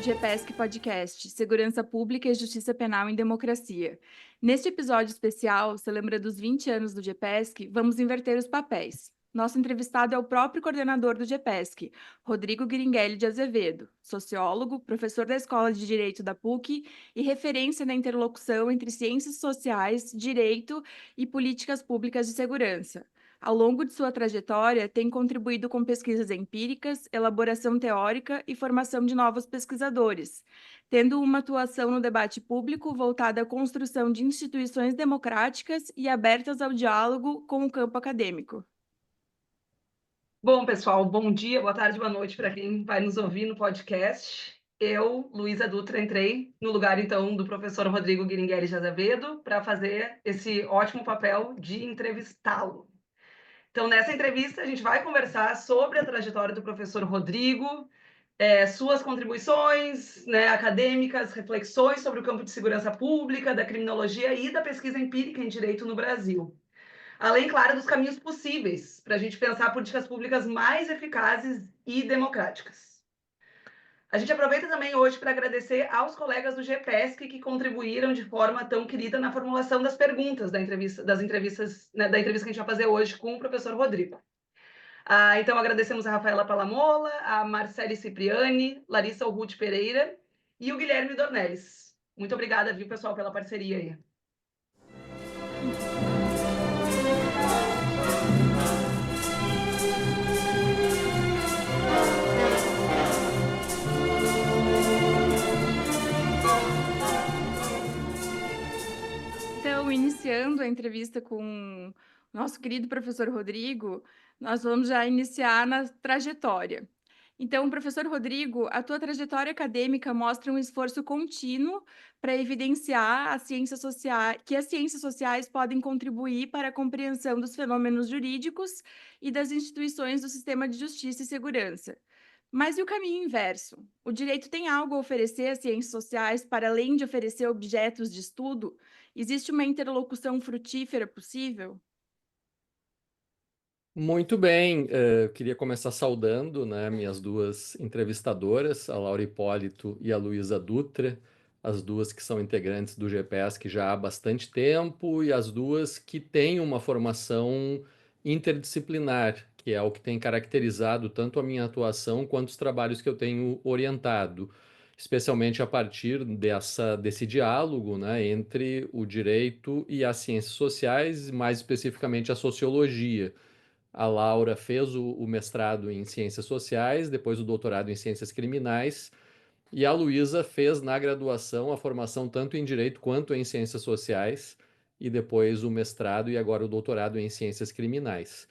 GPESC Podcast, Segurança Pública e Justiça Penal em Democracia. Neste episódio especial, você lembra dos 20 anos do GPESC, vamos inverter os papéis. Nosso entrevistado é o próprio coordenador do GPESC, Rodrigo Guiringhelli de Azevedo, sociólogo, professor da Escola de Direito da PUC e referência na interlocução entre ciências sociais, direito e políticas públicas de segurança. Ao longo de sua trajetória, tem contribuído com pesquisas empíricas, elaboração teórica e formação de novos pesquisadores, tendo uma atuação no debate público voltada à construção de instituições democráticas e abertas ao diálogo com o campo acadêmico. Bom, pessoal, bom dia, boa tarde, boa noite para quem vai nos ouvir no podcast. Eu, Luísa Dutra, entrei no lugar, então, do professor Rodrigo Guiringhelli de Azevedo para fazer esse ótimo papel de entrevistá-lo. Então, nessa entrevista, a gente vai conversar sobre a trajetória do professor Rodrigo, suas contribuições, né, acadêmicas, reflexões sobre o campo de segurança pública, da criminologia e da pesquisa empírica em direito no Brasil. Além, claro, dos caminhos possíveis para a gente pensar políticas públicas mais eficazes e democráticas. A gente aproveita também hoje para agradecer aos colegas do GPESC que contribuíram de forma tão querida na formulação das perguntas da entrevista que a gente vai fazer hoje com o professor Rodrigo. Então, agradecemos a Rafaela Palamola, a Marcele Cipriani, Larissa Urruti Pereira e o Guilherme Dornelles. Muito obrigada, viu, pessoal, pela parceria aí. Então, iniciando a entrevista com o nosso querido professor Rodrigo, nós vamos já iniciar na trajetória. Então, professor Rodrigo, a tua trajetória acadêmica mostra um esforço contínuo para evidenciar que as ciências sociais podem contribuir para a compreensão dos fenômenos jurídicos e das instituições do sistema de justiça e segurança. Mas e o caminho inverso? O direito tem algo a oferecer às ciências sociais para além de oferecer objetos de estudo? Existe uma interlocução frutífera possível? Muito bem, eu queria começar saudando, né, minhas duas entrevistadoras, a Laura Hipólito e a Luísa Dutra, as duas que são integrantes do GPESC já há bastante tempo e as duas que têm uma formação interdisciplinar, que é o que tem caracterizado tanto a minha atuação quanto os trabalhos que eu tenho orientado, especialmente a partir desse diálogo, né, entre o direito e as ciências sociais, mais especificamente a sociologia. A Laura fez o mestrado em Ciências Sociais, depois o doutorado em Ciências Criminais, e a Luísa fez na graduação a formação tanto em Direito quanto em Ciências Sociais, e depois o mestrado e agora o doutorado em Ciências Criminais.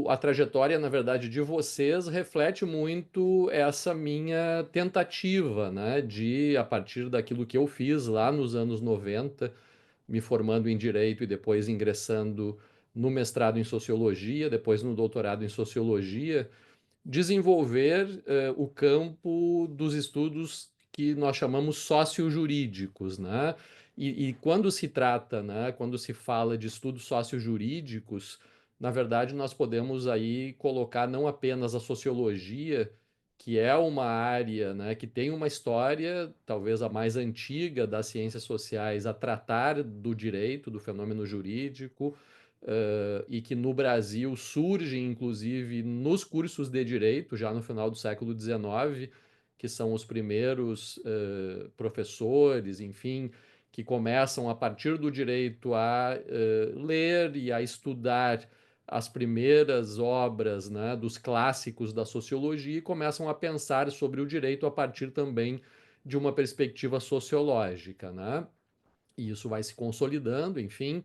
A trajetória, na verdade, de vocês reflete muito essa minha tentativa, né, de, a partir daquilo que eu fiz lá nos anos 90, me formando em Direito e depois ingressando no mestrado em Sociologia, depois no doutorado em Sociologia, desenvolver o campo dos estudos que nós chamamos sociojurídicos, né? E quando se trata, né, quando se fala de estudos sociojurídicos, na verdade nós podemos aí colocar não apenas a sociologia, que é uma área, né, que tem uma história, talvez a mais antiga das ciências sociais, a tratar do direito, do fenômeno jurídico, e que no Brasil surge, inclusive, nos cursos de direito, já no final do século XIX, que são os primeiros professores, enfim, que começam a partir do direito a ler e a estudar as primeiras obras, né, dos clássicos da sociologia e começam a pensar sobre o direito a partir também de uma perspectiva sociológica, né? E isso vai se consolidando, enfim,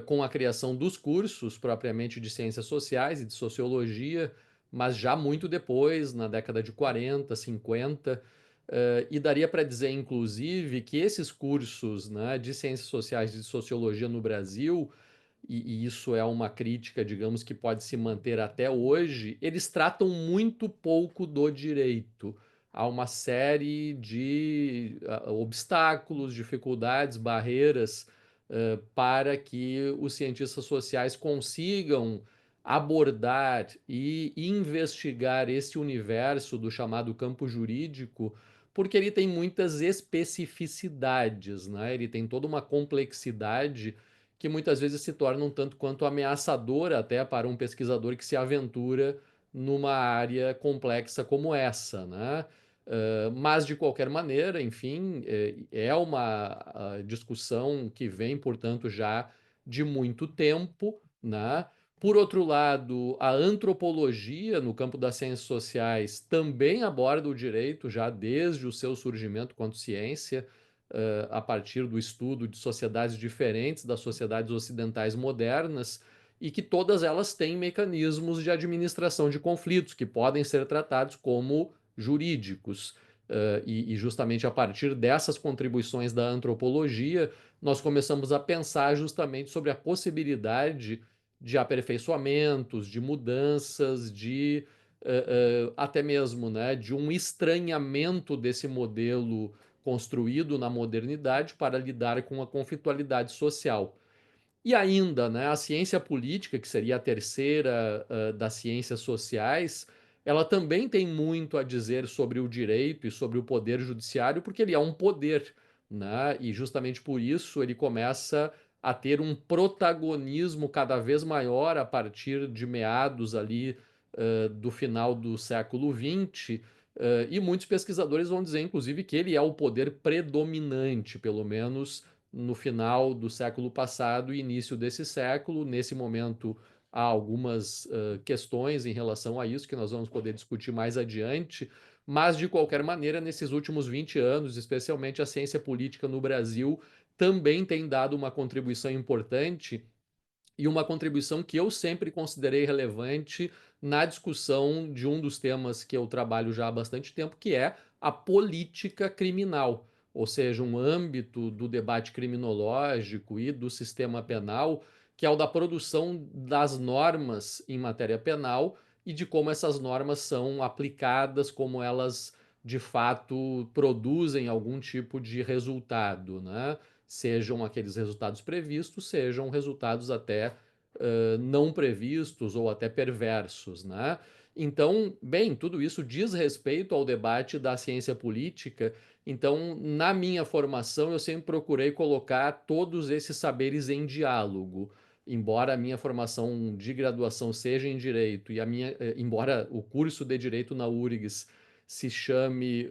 com a criação dos cursos propriamente de ciências sociais e de sociologia, mas já muito depois, na década de 40, 50, e daria para dizer, inclusive, que esses cursos, né, de ciências sociais e de sociologia no Brasil, e isso é uma crítica, digamos, que pode se manter até hoje, eles tratam muito pouco do direito. Há uma série de obstáculos, dificuldades, barreiras para que os cientistas sociais consigam abordar e investigar esse universo do chamado campo jurídico, porque ele tem muitas especificidades, né? Ele tem toda uma complexidade que muitas vezes se torna um tanto quanto ameaçadora até para um pesquisador que se aventura numa área complexa como essa, né? Mas, de qualquer maneira, enfim, é uma discussão que vem, portanto, já de muito tempo, né? Por outro lado, a antropologia no campo das ciências sociais também aborda o direito já desde o seu surgimento quanto ciência, a partir do estudo de sociedades diferentes das sociedades ocidentais modernas, e que todas elas têm mecanismos de administração de conflitos que podem ser tratados como jurídicos. E justamente a partir dessas contribuições da antropologia, nós começamos a pensar justamente sobre a possibilidade de aperfeiçoamentos, de mudanças, de até mesmo, né, de um estranhamento desse modelo construído na modernidade para lidar com a conflitualidade social. E ainda, né, a ciência política, que seria a terceira das ciências sociais, ela também tem muito a dizer sobre o direito e sobre o poder judiciário, porque ele é um poder, né? E justamente por isso ele começa a ter um protagonismo cada vez maior a partir de meados ali do final do século XX. E muitos pesquisadores vão dizer, inclusive, que ele é o poder predominante, pelo menos no final do século passado e início desse século. Nesse momento, há algumas questões em relação a isso que nós vamos poder discutir mais adiante, mas, de qualquer maneira, nesses últimos 20 anos, especialmente a ciência política no Brasil, também tem dado uma contribuição importante e uma contribuição que eu sempre considerei relevante na discussão de um dos temas que eu trabalho já há bastante tempo, que é a política criminal, ou seja, um âmbito do debate criminológico e do sistema penal, que é o da produção das normas em matéria penal e de como essas normas são aplicadas, como elas de fato produzem algum tipo de resultado, né? Sejam aqueles resultados previstos, sejam resultados até não previstos ou até perversos, né? Então, bem, tudo isso diz respeito ao debate da ciência política. Então, na minha formação, eu sempre procurei colocar todos esses saberes em diálogo. Embora a minha formação de graduação seja em direito e embora o curso de direito na URGS se chame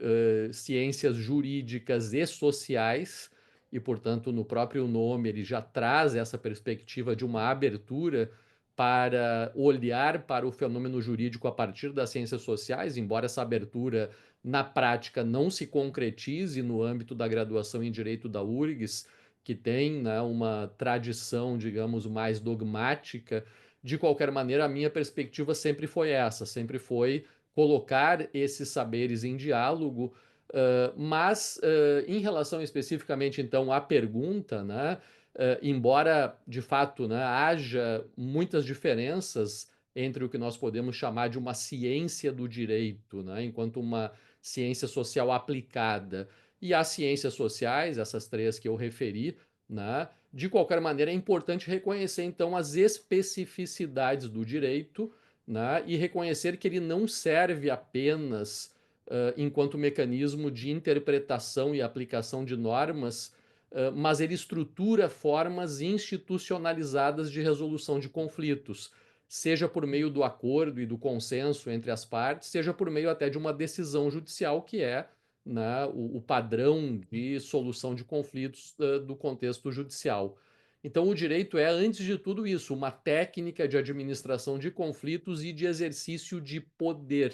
Ciências Jurídicas e Sociais, e, portanto, no próprio nome ele já traz essa perspectiva de uma abertura para olhar para o fenômeno jurídico a partir das ciências sociais, embora essa abertura na prática não se concretize no âmbito da graduação em Direito da URGS, que tem, né, uma tradição, digamos, mais dogmática. De qualquer maneira, a minha perspectiva sempre foi essa, sempre foi colocar esses saberes em diálogo. Mas, em relação especificamente, então, à pergunta, né, embora, de fato, né, haja muitas diferenças entre o que nós podemos chamar de uma ciência do direito, né, enquanto uma ciência social aplicada, e as ciências sociais, essas três que eu referi, né, de qualquer maneira, é importante reconhecer, então, as especificidades do direito, né, e reconhecer que ele não serve apenas enquanto mecanismo de interpretação e aplicação de normas, mas ele estrutura formas institucionalizadas de resolução de conflitos, seja por meio do acordo e do consenso entre as partes, seja por meio até de uma decisão judicial, que é, né, o padrão de solução de conflitos do contexto judicial. Então, o direito é, antes de tudo isso, uma técnica de administração de conflitos e de exercício de poder,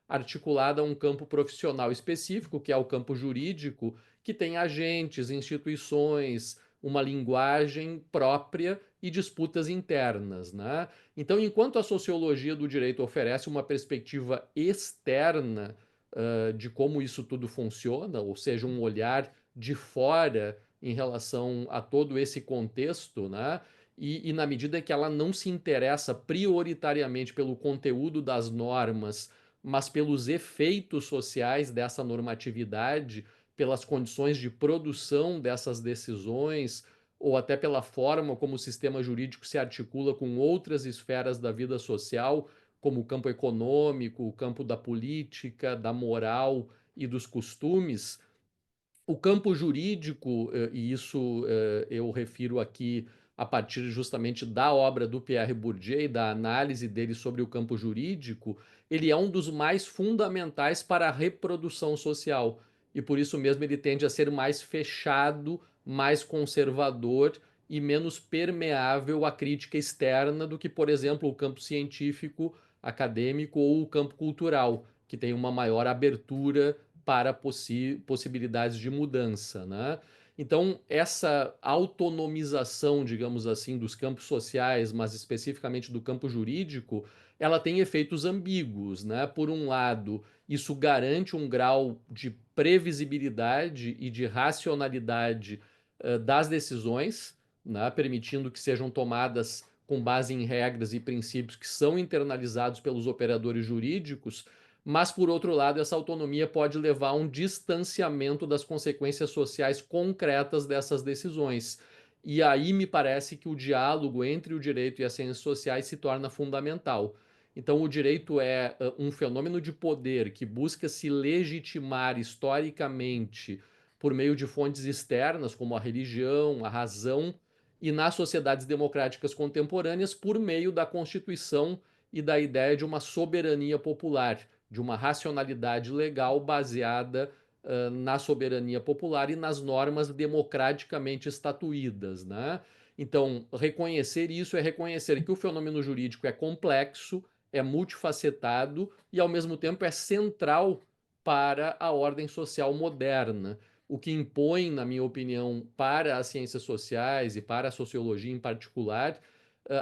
articulada a um campo profissional específico, que é o campo jurídico, que tem agentes, instituições, uma linguagem própria e disputas internas, né? Então, enquanto a sociologia do direito oferece uma perspectiva externa de como isso tudo funciona, ou seja, um olhar de fora em relação a todo esse contexto, né? E na medida que ela não se interessa prioritariamente pelo conteúdo das normas, mas pelos efeitos sociais dessa normatividade, pelas condições de produção dessas decisões, ou até pela forma como o sistema jurídico se articula com outras esferas da vida social, como o campo econômico, o campo da política, da moral e dos costumes, o campo jurídico, e isso eu refiro aqui a partir justamente da obra do Pierre Bourdieu e da análise dele sobre o campo jurídico, ele é um dos mais fundamentais para a reprodução social. E por isso mesmo ele tende a ser mais fechado, mais conservador e menos permeável à crítica externa do que, por exemplo, o campo científico, acadêmico ou o campo cultural, que tem uma maior abertura para possibilidades de mudança, né? Então, essa autonomização, digamos assim, dos campos sociais, mas especificamente do campo jurídico, ela tem efeitos ambíguos, né? Por um lado, isso garante um grau de previsibilidade e de racionalidade das decisões, né? Permitindo que sejam tomadas com base em regras e princípios que são internalizados pelos operadores jurídicos, mas, por outro lado, essa autonomia pode levar a um distanciamento das consequências sociais concretas dessas decisões. E aí me parece que o diálogo entre o direito e as ciências sociais se torna fundamental. Então, o direito é um fenômeno de poder que busca se legitimar historicamente por meio de fontes externas, como a religião, a razão, e nas sociedades democráticas contemporâneas, por meio da Constituição e da ideia de uma soberania popular, de uma racionalidade legal baseada na soberania popular e nas normas democraticamente estatuídas, né? Então, reconhecer isso é reconhecer que o fenômeno jurídico é complexo, é multifacetado e, ao mesmo tempo, é central para a ordem social moderna. O que impõe, na minha opinião, para as ciências sociais e para a sociologia em particular,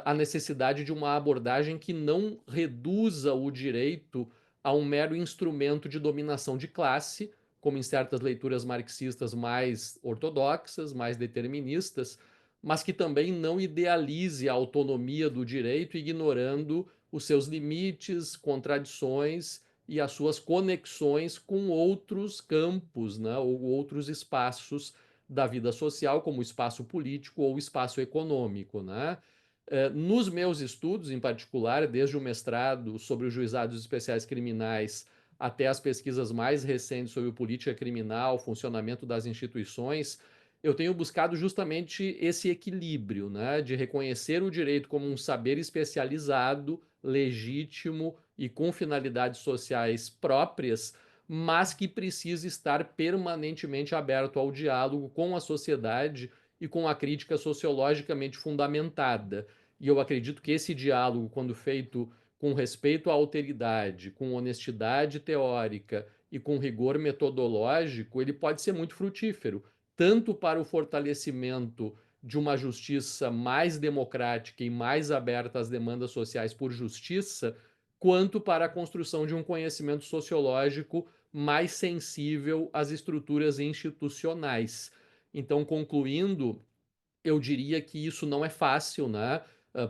a necessidade de uma abordagem que não reduza o direito a um mero instrumento de dominação de classe, como em certas leituras marxistas mais ortodoxas, mais deterministas, mas que também não idealize a autonomia do direito, ignorando os seus limites, contradições e as suas conexões com outros campos, né, ou outros espaços da vida social, como o espaço político ou o espaço econômico, né? Nos meus estudos, em particular, desde o mestrado sobre os juizados especiais criminais até as pesquisas mais recentes sobre política criminal, funcionamento das instituições, eu tenho buscado justamente esse equilíbrio, né, de reconhecer o direito como um saber especializado, legítimo e com finalidades sociais próprias, mas que precisa estar permanentemente aberto ao diálogo com a sociedade e com a crítica sociologicamente fundamentada. E eu acredito que esse diálogo, quando feito com respeito à alteridade, com honestidade teórica e com rigor metodológico, ele pode ser muito frutífero, tanto para o fortalecimento de uma justiça mais democrática e mais aberta às demandas sociais por justiça, quanto para a construção de um conhecimento sociológico mais sensível às estruturas institucionais. Então, concluindo, eu diria que isso não é fácil, né?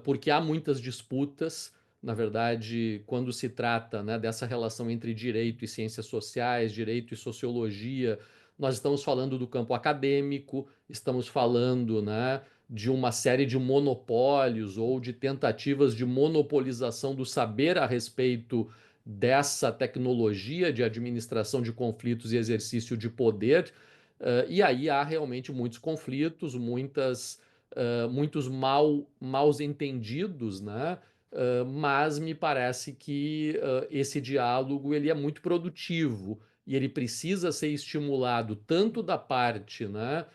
Porque há muitas disputas. Na verdade, quando se trata, né, dessa relação entre direito e ciências sociais, direito e sociologia, nós estamos falando do campo acadêmico, estamos falando, né, de uma série de monopólios ou de tentativas de monopolização do saber a respeito dessa tecnologia de administração de conflitos e exercício de poder. E aí há realmente muitos conflitos, muitos maus entendidos, né? Mas me parece que esse diálogo ele é muito produtivo e ele precisa ser estimulado tanto da parte, né,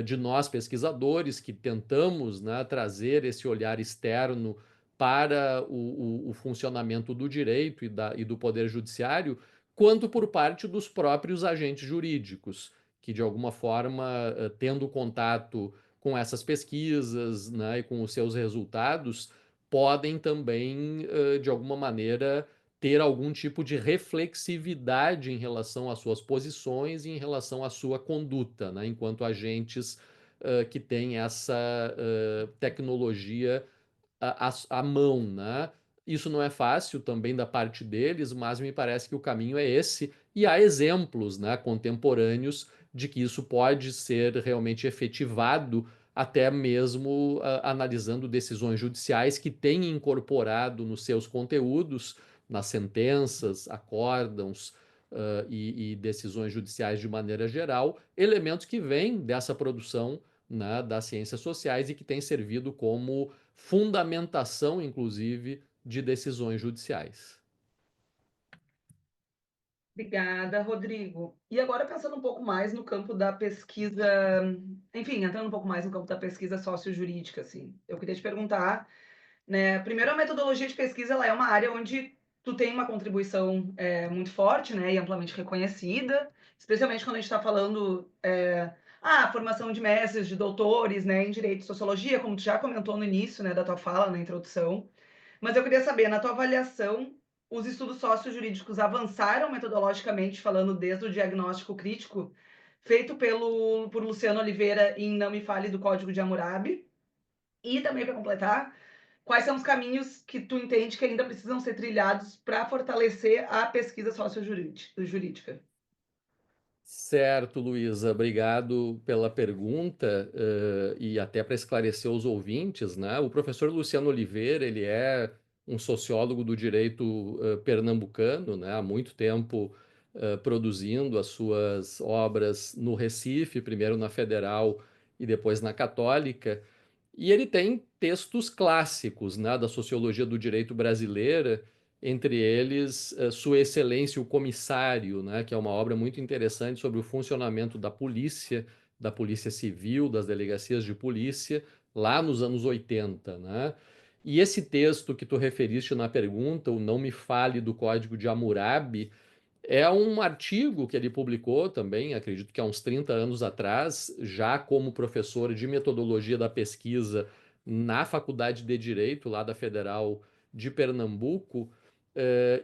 de nós pesquisadores que tentamos, né, trazer esse olhar externo para o funcionamento do direito e do poder judiciário, quanto por parte dos próprios agentes jurídicos que de alguma forma, tendo contato com essas pesquisas, né, e com os seus resultados, podem também, de alguma maneira, ter algum tipo de reflexividade em relação às suas posições e em relação à sua conduta, né, enquanto agentes que têm essa tecnologia à mão, né? Isso não é fácil também da parte deles, mas me parece que o caminho é esse, e há exemplos, né, contemporâneos de que isso pode ser realmente efetivado, até mesmo analisando decisões judiciais que têm incorporado nos seus conteúdos, nas sentenças, acórdãos, e decisões judiciais de maneira geral, elementos que vêm dessa produção, né, das ciências sociais e que têm servido como fundamentação, inclusive, de decisões judiciais. Obrigada, Rodrigo. E agora pensando um pouco mais no campo da pesquisa, enfim, entrando um pouco mais no campo da pesquisa sociojurídica, assim, eu queria te perguntar, né, primeiro a metodologia de pesquisa, ela é uma área onde tu tem uma contribuição muito forte, né, e amplamente reconhecida, especialmente quando a gente está falando formação de mestres, de doutores, né, em direito e sociologia, como tu já comentou no início, né, da tua fala, na introdução. Mas eu queria saber, na tua avaliação, os estudos sociojurídicos avançaram metodologicamente, falando desde o diagnóstico crítico, feito por Luciano Oliveira em Não Me Fale do Código de Hammurabi? E também, para completar, quais são os caminhos que tu entende que ainda precisam ser trilhados para fortalecer a pesquisa sociojurídica? Certo, Luísa, obrigado pela pergunta, e até para esclarecer os ouvintes, né? O professor Luciano Oliveira, ele é um sociólogo do direito pernambucano, né? Há muito tempo produzindo as suas obras no Recife, primeiro na Federal e depois na Católica. E ele tem textos clássicos, né, da sociologia do direito brasileira, entre eles Sua Excelência o Comissário, né, que é uma obra muito interessante sobre o funcionamento da polícia civil, das delegacias de polícia, lá nos anos 80, né? E esse texto que tu referiste na pergunta, o Não Me Fale do Código de Hammurabi, é um artigo que ele publicou também, acredito que há uns 30 anos atrás, já como professor de metodologia da pesquisa na Faculdade de Direito, lá da Federal de Pernambuco,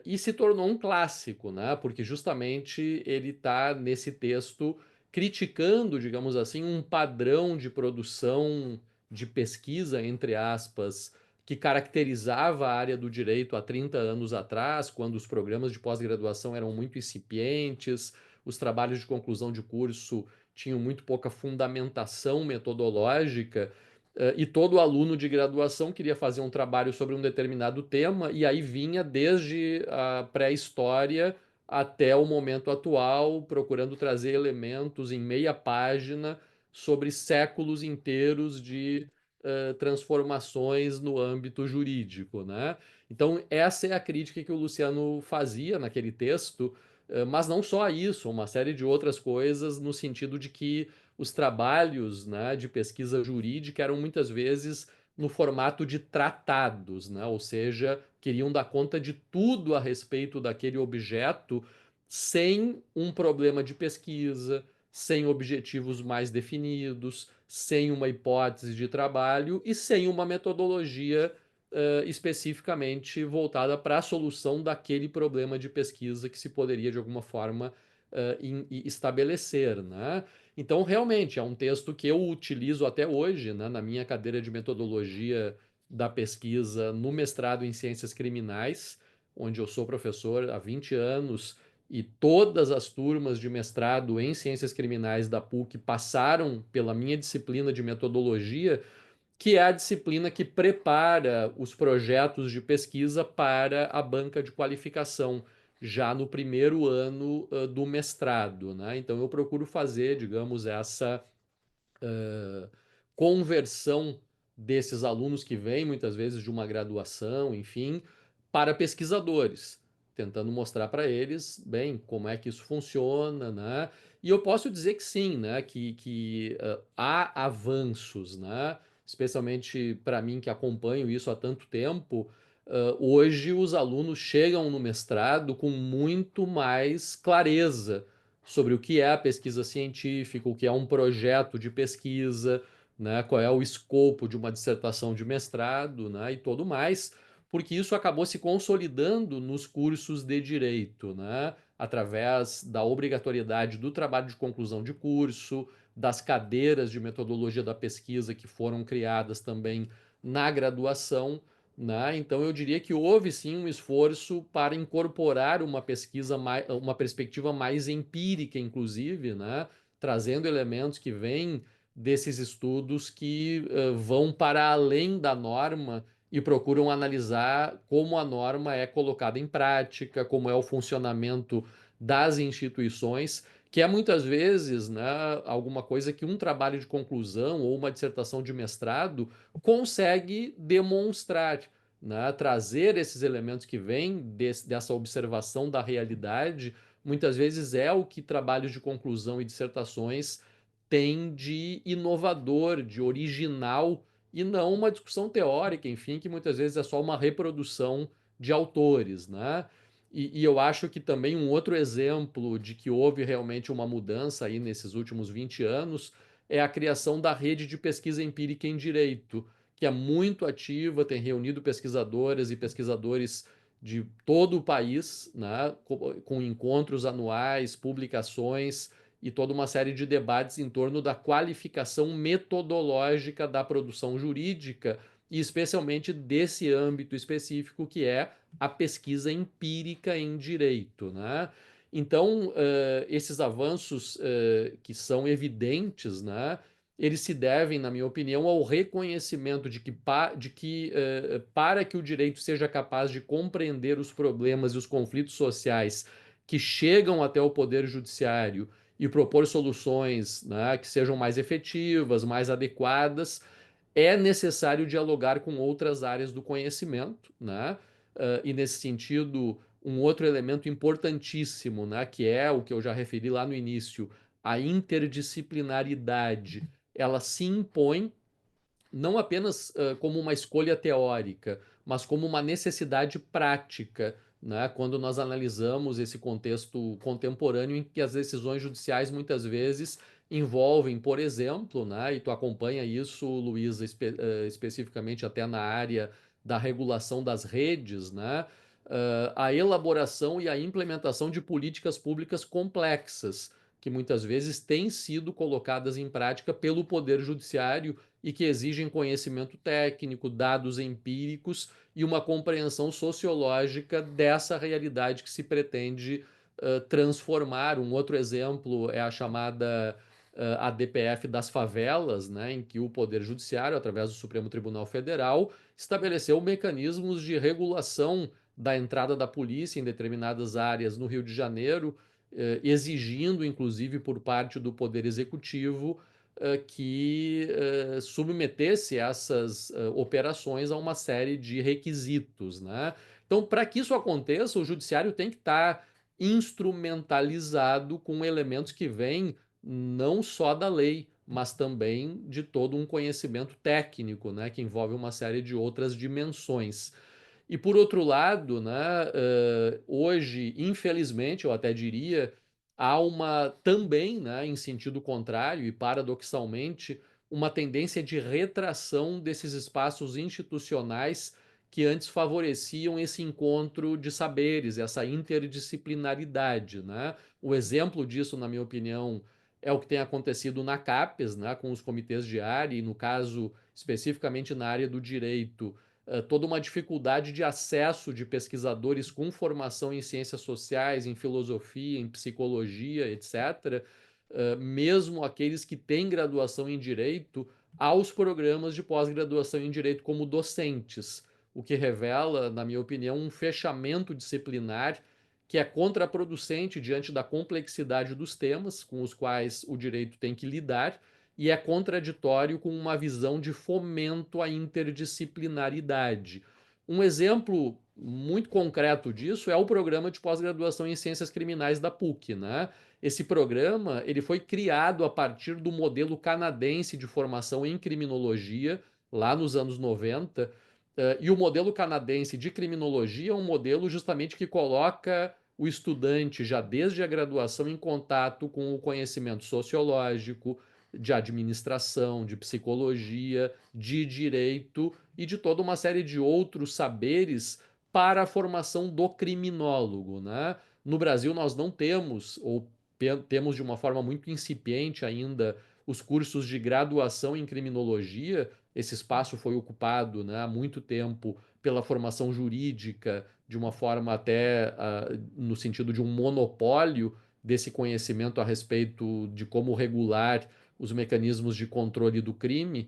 e se tornou um clássico, né? Porque justamente ele está nesse texto criticando, digamos assim, um padrão de produção de pesquisa, entre aspas, que caracterizava a área do direito há 30 anos atrás, quando os programas de pós-graduação eram muito incipientes, os trabalhos de conclusão de curso tinham muito pouca fundamentação metodológica, e todo aluno de graduação queria fazer um trabalho sobre um determinado tema, e aí vinha desde a pré-história até o momento atual, procurando trazer elementos em meia página sobre séculos inteiros de transformações no âmbito jurídico, né? Então, essa é a crítica que o Luciano fazia naquele texto, mas não só isso, uma série de outras coisas, no sentido de que os trabalhos, né, de pesquisa jurídica eram muitas vezes no formato de tratados, né? Ou seja, queriam dar conta de tudo a respeito daquele objeto sem um problema de pesquisa, sem objetivos mais definidos, sem uma hipótese de trabalho e sem uma metodologia especificamente voltada para a solução daquele problema de pesquisa que se poderia, de alguma forma, estabelecer, né? Então, realmente, é um texto que eu utilizo até hoje, né, na minha cadeira de metodologia da pesquisa no mestrado em Ciências Criminais, onde eu sou professor há 20 anos e todas as turmas de mestrado em Ciências Criminais da PUC passaram pela minha disciplina de metodologia, que é a disciplina que prepara os projetos de pesquisa para a banca de qualificação, já no primeiro ano do mestrado, né? Então eu procuro fazer, digamos, essa conversão desses alunos que vêm muitas vezes de uma graduação, enfim, para pesquisadores, tentando mostrar para eles, bem, como é que isso funciona, né? E eu posso dizer que sim, né? Que há avanços, né? Especialmente para mim que acompanho isso há tanto tempo. Hoje os alunos chegam no mestrado com muito mais clareza sobre o que é a pesquisa científica, o que é um projeto de pesquisa, né, qual é o escopo de uma dissertação de mestrado, né, e tudo mais, porque isso acabou se consolidando nos cursos de direito, né, através da obrigatoriedade do trabalho de conclusão de curso, das cadeiras de metodologia da pesquisa que foram criadas também na graduação, né? Então, eu diria que houve sim um esforço para incorporar uma pesquisa uma perspectiva mais empírica, inclusive, né? Trazendo elementos que vêm desses estudos que vão para além da norma e procuram analisar como a norma é colocada em prática, como é o funcionamento das instituições, que é muitas vezes, né, alguma coisa que um trabalho de conclusão ou uma dissertação de mestrado consegue demonstrar, né, trazer esses elementos que vêm dessa observação da realidade, muitas vezes é o que trabalhos de conclusão e dissertações têm de inovador, de original, e não uma discussão teórica, enfim, que muitas vezes é só uma reprodução de autores, né? E eu acho que também um outro exemplo de que houve realmente uma mudança aí nesses últimos 20 anos é a criação da rede de pesquisa empírica em direito, que é muito ativa, tem reunido pesquisadoras e pesquisadores de todo o país, né, com encontros anuais, publicações e toda uma série de debates em torno da qualificação metodológica da produção jurídica, e especialmente desse âmbito específico que é a pesquisa empírica em direito, né? Então, esses avanços que são evidentes, né, eles se devem, na minha opinião, ao reconhecimento de que para que o direito seja capaz de compreender os problemas e os conflitos sociais que chegam até o Poder Judiciário e propor soluções, né, que sejam mais efetivas, mais adequadas, é necessário dialogar com outras áreas do conhecimento, né? E nesse sentido, um outro elemento importantíssimo, né, que é o que eu já referi lá no início, a interdisciplinaridade, ela se impõe não apenas como uma escolha teórica, mas como uma necessidade prática, né? Quando nós analisamos esse contexto contemporâneo em que as decisões judiciais muitas vezes envolvem, por exemplo, né? E tu acompanha isso, Luísa, especificamente até na área da regulação das redes, né? A elaboração e a implementação de políticas públicas complexas, que muitas vezes têm sido colocadas em prática pelo Poder Judiciário e que exigem conhecimento técnico, dados empíricos e uma compreensão sociológica dessa realidade que se pretende transformar. Um outro exemplo é a chamada ADPF das favelas, né, em que o Poder Judiciário, através do Supremo Tribunal Federal, estabeleceu mecanismos de regulação da entrada da polícia em determinadas áreas no Rio de Janeiro, exigindo, inclusive, por parte do Poder Executivo, que submetesse essas operações a uma série de requisitos, né? Então, para que isso aconteça, o judiciário tem que estar instrumentalizado com elementos que vêm não só da lei, mas também de todo um conhecimento técnico, né, que envolve uma série de outras dimensões. E por outro lado, né, hoje, infelizmente, eu até diria, há uma também, né, em sentido contrário e paradoxalmente, uma tendência de retração desses espaços institucionais que antes favoreciam esse encontro de saberes, essa interdisciplinaridade, né? O exemplo disso, na minha opinião, é o que tem acontecido na CAPES, né, com os comitês de área, e no caso, especificamente na área do direito, toda uma dificuldade de acesso de pesquisadores com formação em ciências sociais, em filosofia, em psicologia, etc., mesmo aqueles que têm graduação em direito, aos programas de pós-graduação em direito como docentes, o que revela, na minha opinião, um fechamento disciplinar que é contraproducente diante da complexidade dos temas com os quais o direito tem que lidar e é contraditório com uma visão de fomento à interdisciplinaridade. Um exemplo muito concreto disso é o programa de pós-graduação em Ciências Criminais da PUC, né? Esse programa ele foi criado a partir do modelo canadense de formação em criminologia, lá nos anos 90, e o modelo canadense de criminologia é um modelo justamente que coloca o estudante já desde a graduação em contato com o conhecimento sociológico, de administração, de psicologia, de direito e de toda uma série de outros saberes para a formação do criminólogo, né? No Brasil nós não temos, ou temos de uma forma muito incipiente ainda, os cursos de graduação em criminologia. Esse espaço foi ocupado, né, há muito tempo pela formação jurídica, de uma forma até no sentido de um monopólio desse conhecimento a respeito de como regular os mecanismos de controle do crime,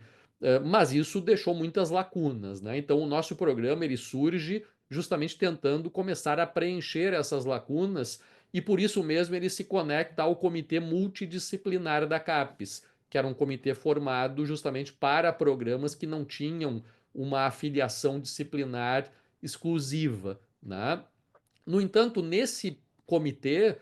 mas isso deixou muitas lacunas, né? Então, o nosso programa ele surge justamente tentando começar a preencher essas lacunas e por isso mesmo ele se conecta ao Comitê Multidisciplinar da CAPES, que era um comitê formado justamente para programas que não tinham uma afiliação disciplinar exclusiva, né? No entanto, nesse comitê,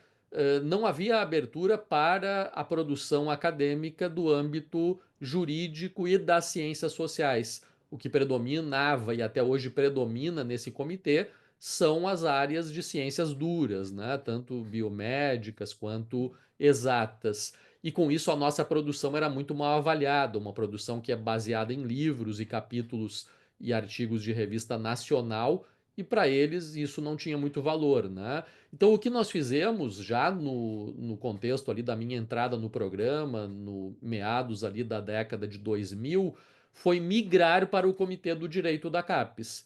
não havia abertura para a produção acadêmica do âmbito jurídico e das ciências sociais. O que predominava e até hoje predomina nesse comitê são as áreas de ciências duras, né? Tanto biomédicas quanto exatas. E com isso a nossa produção era muito mal avaliada, uma produção que é baseada em livros e capítulos e artigos de revista nacional, e para eles isso não tinha muito valor, né? Então o que nós fizemos já no contexto ali da minha entrada no programa, no meados ali da década de 2000, foi migrar para o Comitê do Direito da CAPES.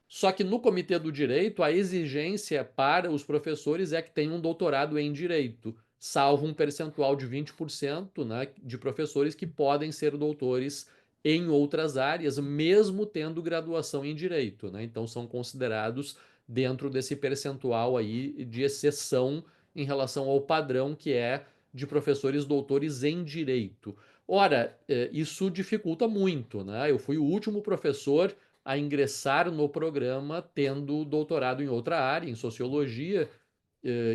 Só que no Comitê do Direito, a exigência para os professores é que tenham um doutorado em Direito, salvo um percentual de 20%, né, de professores que podem ser doutores em outras áreas, mesmo tendo graduação em Direito, né? Então são considerados dentro desse percentual aí de exceção em relação ao padrão que é de professores doutores em Direito. Ora, isso dificulta muito, né? Eu fui o último professor a ingressar no programa tendo doutorado em outra área, em sociologia,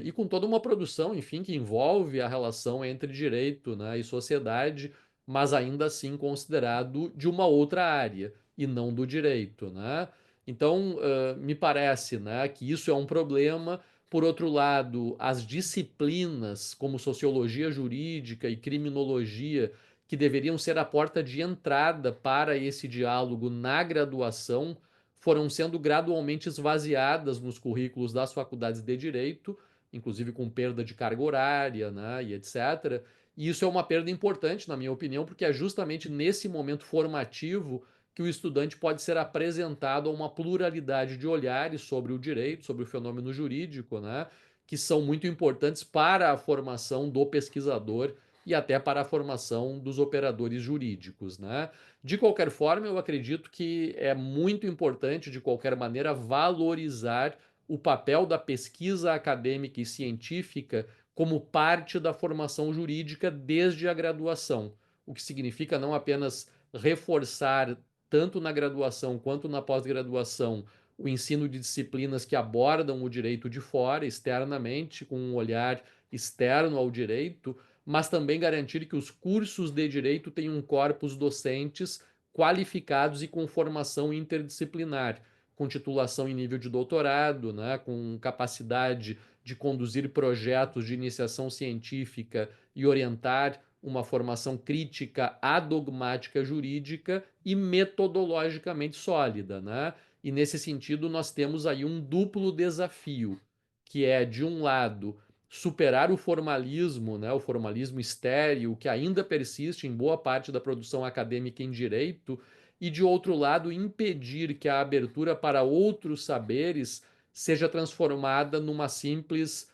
e com toda uma produção, enfim, que envolve a relação entre direito, né, e sociedade, mas ainda assim considerado de uma outra área e não do direito, né? Então, me parece, né, que isso é um problema. Por outro lado, as disciplinas como sociologia jurídica e criminologia, que deveriam ser a porta de entrada para esse diálogo na graduação, foram sendo gradualmente esvaziadas nos currículos das faculdades de direito, inclusive com perda de carga horária, né, e etc. E isso é uma perda importante, na minha opinião, porque é justamente nesse momento formativo que o estudante pode ser apresentado a uma pluralidade de olhares sobre o direito, sobre o fenômeno jurídico, né, que são muito importantes para a formação do pesquisador e até para a formação dos operadores jurídicos, né? De qualquer forma, eu acredito que é muito importante, de qualquer maneira, valorizar o papel da pesquisa acadêmica e científica como parte da formação jurídica desde a graduação, o que significa não apenas reforçar, tanto na graduação quanto na pós-graduação, o ensino de disciplinas que abordam o direito de fora, externamente, com um olhar externo ao direito, mas também garantir que os cursos de direito tenham corpos docentes qualificados e com formação interdisciplinar, com titulação em nível de doutorado, né, com capacidade de conduzir projetos de iniciação científica e orientar uma formação crítica adogmática jurídica e metodologicamente sólida, né? E nesse sentido nós temos aí um duplo desafio, que é, de um lado, superar o formalismo, né, o formalismo estéril que ainda persiste em boa parte da produção acadêmica em direito, e de outro lado, impedir que a abertura para outros saberes seja transformada numa simples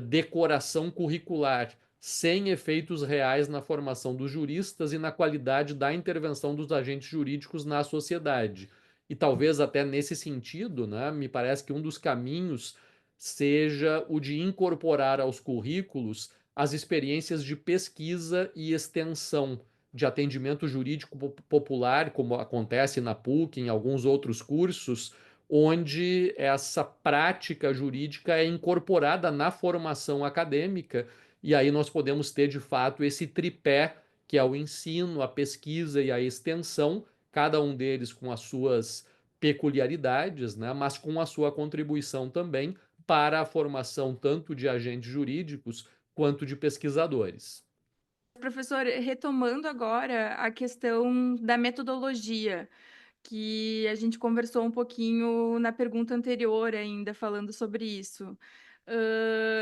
decoração curricular, sem efeitos reais na formação dos juristas e na qualidade da intervenção dos agentes jurídicos na sociedade. E talvez até nesse sentido, né, me parece que um dos caminhos seja o de incorporar aos currículos as experiências de pesquisa e extensão, de atendimento jurídico popular, como acontece na PUC, em alguns outros cursos, onde essa prática jurídica é incorporada na formação acadêmica, e aí nós podemos ter de fato esse tripé, que é o ensino, a pesquisa e a extensão, cada um deles com as suas peculiaridades, né, mas com a sua contribuição também para a formação tanto de agentes jurídicos quanto de pesquisadores. Professor, retomando agora a questão da metodologia, que a gente conversou um pouquinho na pergunta anterior ainda falando sobre isso.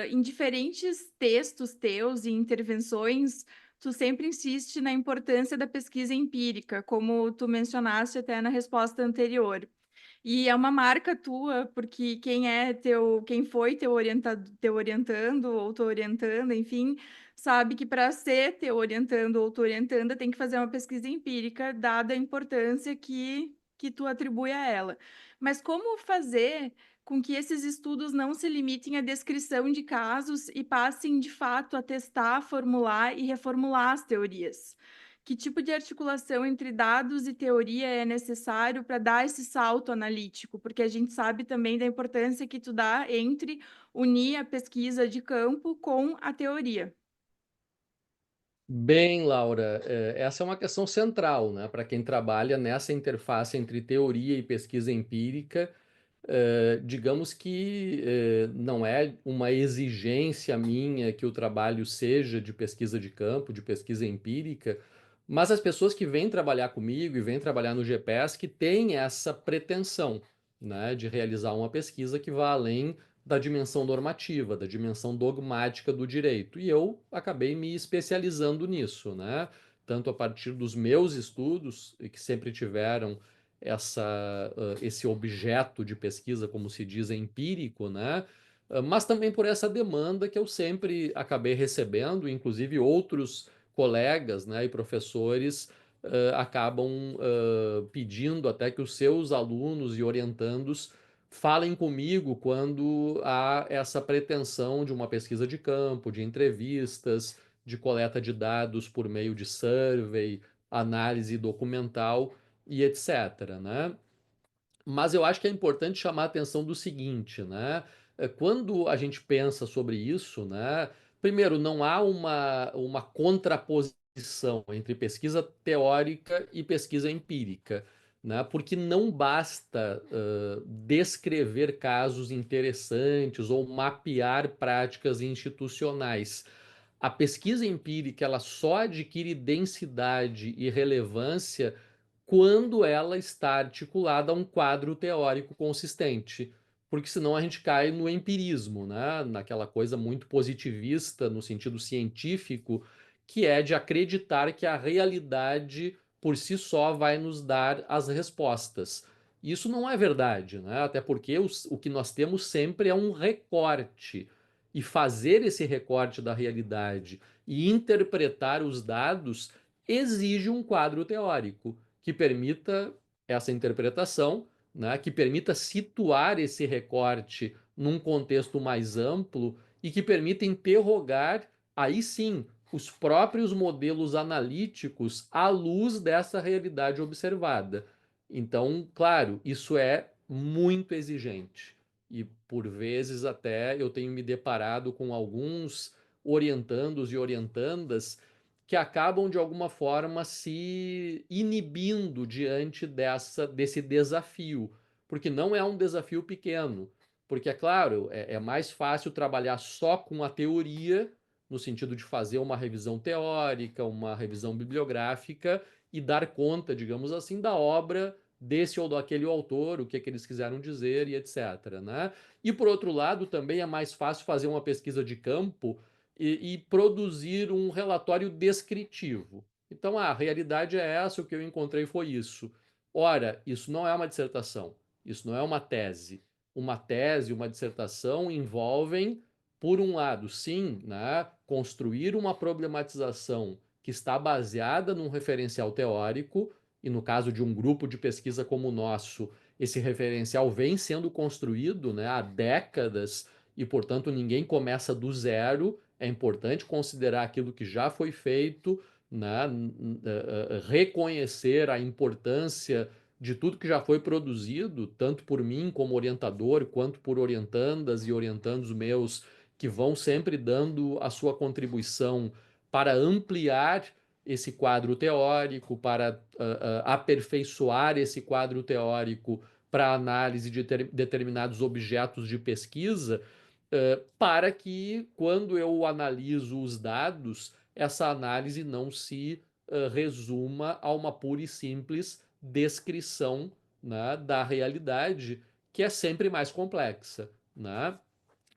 Em diferentes textos teus e intervenções, tu sempre insiste na importância da pesquisa empírica, como tu mencionaste até na resposta anterior. E é uma marca tua, porque quem foi teu orientando ou tua orientanda, enfim, sabe que para ser teu orientando ou tua orientanda tem que fazer uma pesquisa empírica, dada a importância que tu atribui a ela. Mas como fazer com que esses estudos não se limitem à descrição de casos e passem, de fato, a testar, formular e reformular as teorias. Que tipo de articulação entre dados e teoria é necessário para dar esse salto analítico? Porque a gente sabe também da importância que tu dá entre unir a pesquisa de campo com a teoria. Bem, Laura, essa é uma questão central, né, para quem trabalha nessa interface entre teoria e pesquisa empírica. Digamos que não é uma exigência minha que o trabalho seja de pesquisa de campo, de pesquisa empírica, mas as pessoas que vêm trabalhar comigo e vêm trabalhar no GPS que têm essa pretensão, né, de realizar uma pesquisa que vá além da dimensão normativa, da dimensão dogmática do direito. E eu acabei me especializando nisso, né? Tanto a partir dos meus estudos, que sempre tiveram esse objeto de pesquisa, como se diz, empírico, né? Mas também por essa demanda que eu sempre acabei recebendo, inclusive outros colegas, né, e professores acabam pedindo até que os seus alunos e orientandos falem comigo quando há essa pretensão de uma pesquisa de campo, de entrevistas, de coleta de dados por meio de survey, análise documental e etc, né? Mas eu acho que é importante chamar a atenção do seguinte, né? Quando a gente pensa sobre isso, né? Primeiro, não há uma contraposição entre pesquisa teórica e pesquisa empírica, né? Porque não basta descrever casos interessantes ou mapear práticas institucionais. A pesquisa empírica ela só adquire densidade e relevância quando ela está articulada a um quadro teórico consistente. Porque senão a gente cai no empirismo, né? Naquela coisa muito positivista, no sentido científico, que é de acreditar que a realidade por si só vai nos dar as respostas. Isso não é verdade, né? Até porque o que nós temos sempre é um recorte. E fazer esse recorte da realidade e interpretar os dados exige um quadro teórico que permita essa interpretação, né, que permita situar esse recorte num contexto mais amplo e que permita interrogar, aí sim, os próprios modelos analíticos à luz dessa realidade observada. Então, claro, isso é muito exigente. E por vezes até eu tenho me deparado com alguns orientandos e orientandas que acabam de alguma forma se inibindo diante desse desafio, porque não é um desafio pequeno, porque é claro, é mais fácil trabalhar só com a teoria, no sentido de fazer uma revisão teórica, uma revisão bibliográfica e dar conta, digamos assim, da obra desse ou daquele autor, o que é que eles quiseram dizer e etc, né? E por outro lado, também é mais fácil fazer uma pesquisa de campo e produzir um relatório descritivo. Então, a realidade é essa, o que eu encontrei foi isso. Ora, isso não é uma dissertação, isso não é uma tese. Uma tese, uma dissertação envolvem, por um lado, sim, né, construir uma problematização que está baseada num referencial teórico, e no caso de um grupo de pesquisa como o nosso, esse referencial vem sendo construído, né, há décadas, e, portanto, ninguém começa do zero. É importante considerar aquilo que já foi feito, né? Reconhecer a importância de tudo que já foi produzido, tanto por mim como orientador, quanto por orientandas e orientandos meus, que vão sempre dando a sua contribuição para ampliar esse quadro teórico, para aperfeiçoar esse quadro teórico para análise de determinados objetos de pesquisa, para que, quando eu analiso os dados, essa análise não se resuma a uma pura e simples descrição, né, da realidade, que é sempre mais complexa, né?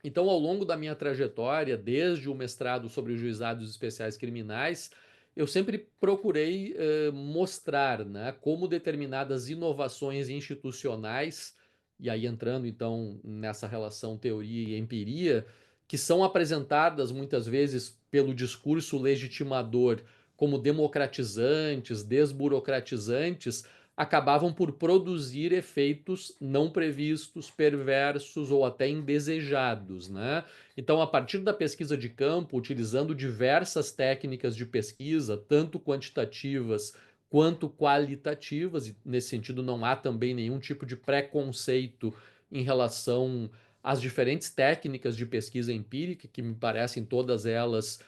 Então, ao longo da minha trajetória, desde o mestrado sobre os juizados especiais criminais, eu sempre procurei mostrar, né, como determinadas inovações institucionais, e aí entrando então nessa relação teoria e empiria, que são apresentadas muitas vezes pelo discurso legitimador como democratizantes, desburocratizantes, acabavam por produzir efeitos não previstos, perversos ou até indesejados, né? Então, a partir da pesquisa de campo, utilizando diversas técnicas de pesquisa, tanto quantitativas quanto qualitativas, e nesse sentido não há também nenhum tipo de preconceito em relação às diferentes técnicas de pesquisa empírica, que me parecem todas elas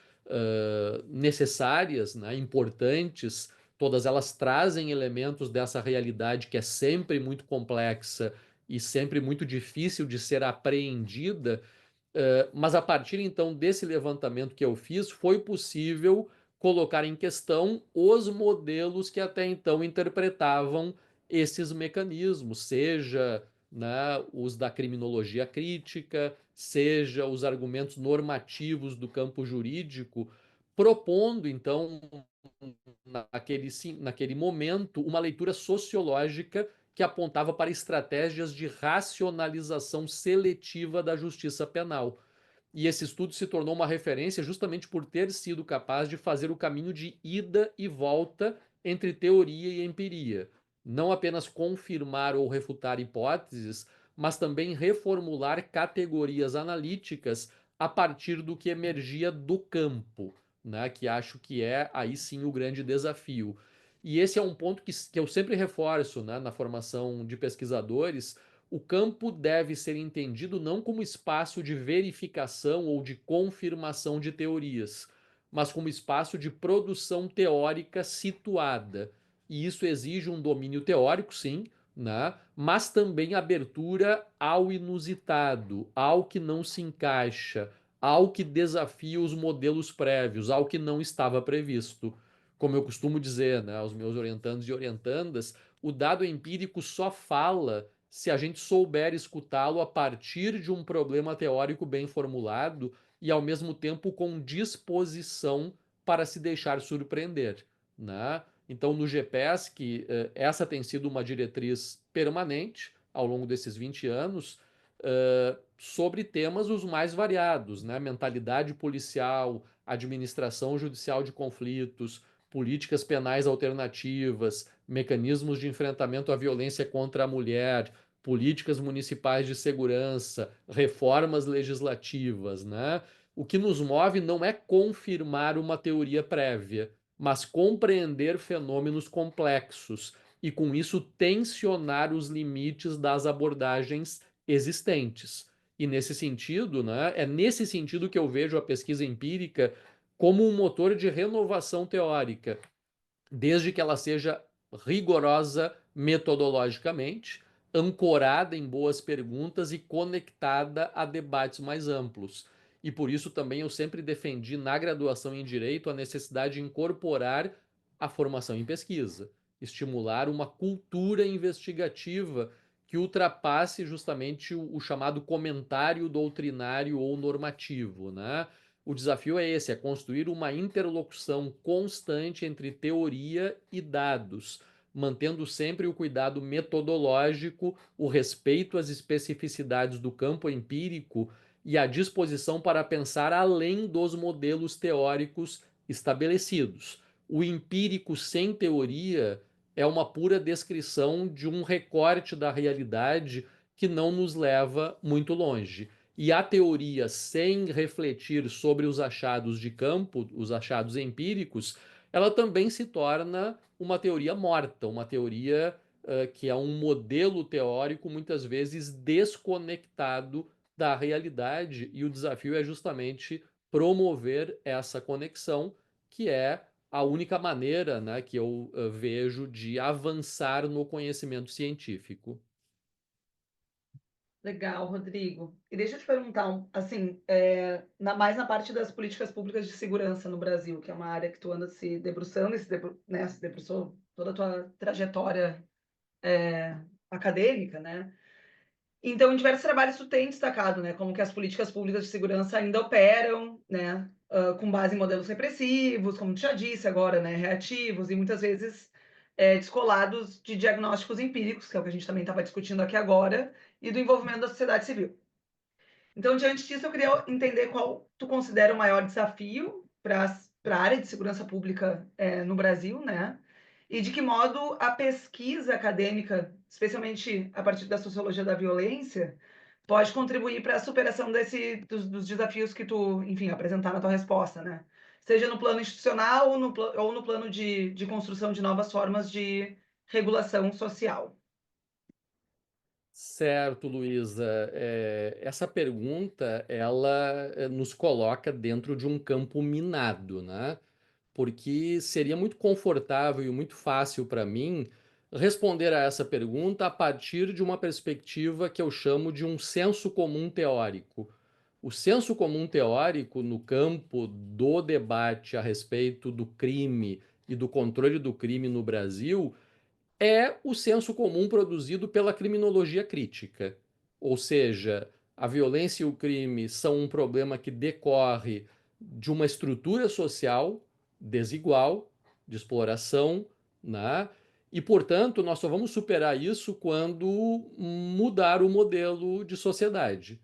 necessárias, né, importantes. Todas elas trazem elementos dessa realidade que é sempre muito complexa e sempre muito difícil de ser apreendida, mas a partir então desse levantamento que eu fiz, foi possível colocar em questão os modelos que até então interpretavam esses mecanismos, seja, né, os da criminologia crítica, seja os argumentos normativos do campo jurídico, propondo então naquele momento, uma leitura sociológica que apontava para estratégias de racionalização seletiva da justiça penal. E esse estudo se tornou uma referência justamente por ter sido capaz de fazer o caminho de ida e volta entre teoria e empiria. Não apenas confirmar ou refutar hipóteses, mas também reformular categorias analíticas a partir do que emergia do campo, né? Que acho que é aí sim o grande desafio. E esse é um ponto que eu sempre reforço, né, na formação de pesquisadores. O campo deve ser entendido não como espaço de verificação ou de confirmação de teorias, mas como espaço de produção teórica situada. E isso exige um domínio teórico, sim, né? Mas também abertura ao inusitado, ao que não se encaixa, ao que desafia os modelos prévios, ao que não estava previsto. Como eu costumo dizer, né, aos meus orientandos e orientandas, o dado empírico só fala se a gente souber escutá-lo a partir de um problema teórico bem formulado e, ao mesmo tempo, com disposição para se deixar surpreender, né? Então, no GPESC, essa tem sido uma diretriz permanente ao longo desses 20 anos, sobre temas os mais variados, né? Mentalidade policial, administração judicial de conflitos, políticas penais alternativas, mecanismos de enfrentamento à violência contra a mulher, políticas municipais de segurança, reformas legislativas, né? O que nos move não é confirmar uma teoria prévia, mas compreender fenômenos complexos e, com isso, tensionar os limites das abordagens existentes. E nesse sentido, né, é nesse sentido que eu vejo a pesquisa empírica como um motor de renovação teórica, desde que ela seja rigorosa metodologicamente, ancorada em boas perguntas e conectada a debates mais amplos. E por isso também eu sempre defendi na graduação em Direito a necessidade de incorporar a formação em pesquisa, estimular uma cultura investigativa que ultrapasse justamente o chamado comentário doutrinário ou normativo, né? O desafio é esse, é construir uma interlocução constante entre teoria e dados, mantendo sempre o cuidado metodológico, o respeito às especificidades do campo empírico e a disposição para pensar além dos modelos teóricos estabelecidos. O empírico sem teoria é uma pura descrição de um recorte da realidade que não nos leva muito longe. E a teoria, sem refletir sobre os achados de campo, os achados empíricos, ela também se torna uma teoria morta, uma teoria que é um modelo teórico muitas vezes desconectado da realidade, e o desafio é justamente promover essa conexão, que é a única maneira, né, que eu vejo de avançar no conhecimento científico. Legal, Rodrigo. E deixa eu te perguntar, assim, mais na parte das políticas públicas de segurança no Brasil, que é uma área que tu anda se debruçando, né, se debruçou toda a tua trajetória acadêmica, né? Então, em diversos trabalhos tu tem destacado, né, como que as políticas públicas de segurança ainda operam, né, com base em modelos repressivos, como tu já disse agora, né, reativos e muitas vezes descolados de diagnósticos empíricos, que é o que a gente também estava discutindo aqui agora, e do envolvimento da sociedade civil. Então, diante disso, eu queria entender qual tu considera o maior desafio para a área de segurança pública no Brasil, né? e de que modo a pesquisa acadêmica, especialmente a partir da sociologia da violência, pode contribuir para a superação dos desafios que tu, enfim, apresentar na tua resposta, né? Seja no plano institucional ou no plano de construção de novas formas de regulação social. Certo, Luísa. Essa pergunta, ela nos coloca dentro de um campo minado, né? Porque seria muito confortável e muito fácil para mim responder a essa pergunta a partir de uma perspectiva que eu chamo de um senso comum teórico. O senso comum teórico no campo do debate a respeito do crime e do controle do crime no Brasil é o senso comum produzido pela criminologia crítica. Ou seja, a violência e o crime são um problema que decorre de uma estrutura social desigual, de exploração, né? E, portanto, nós só vamos superar isso quando mudar o modelo de sociedade.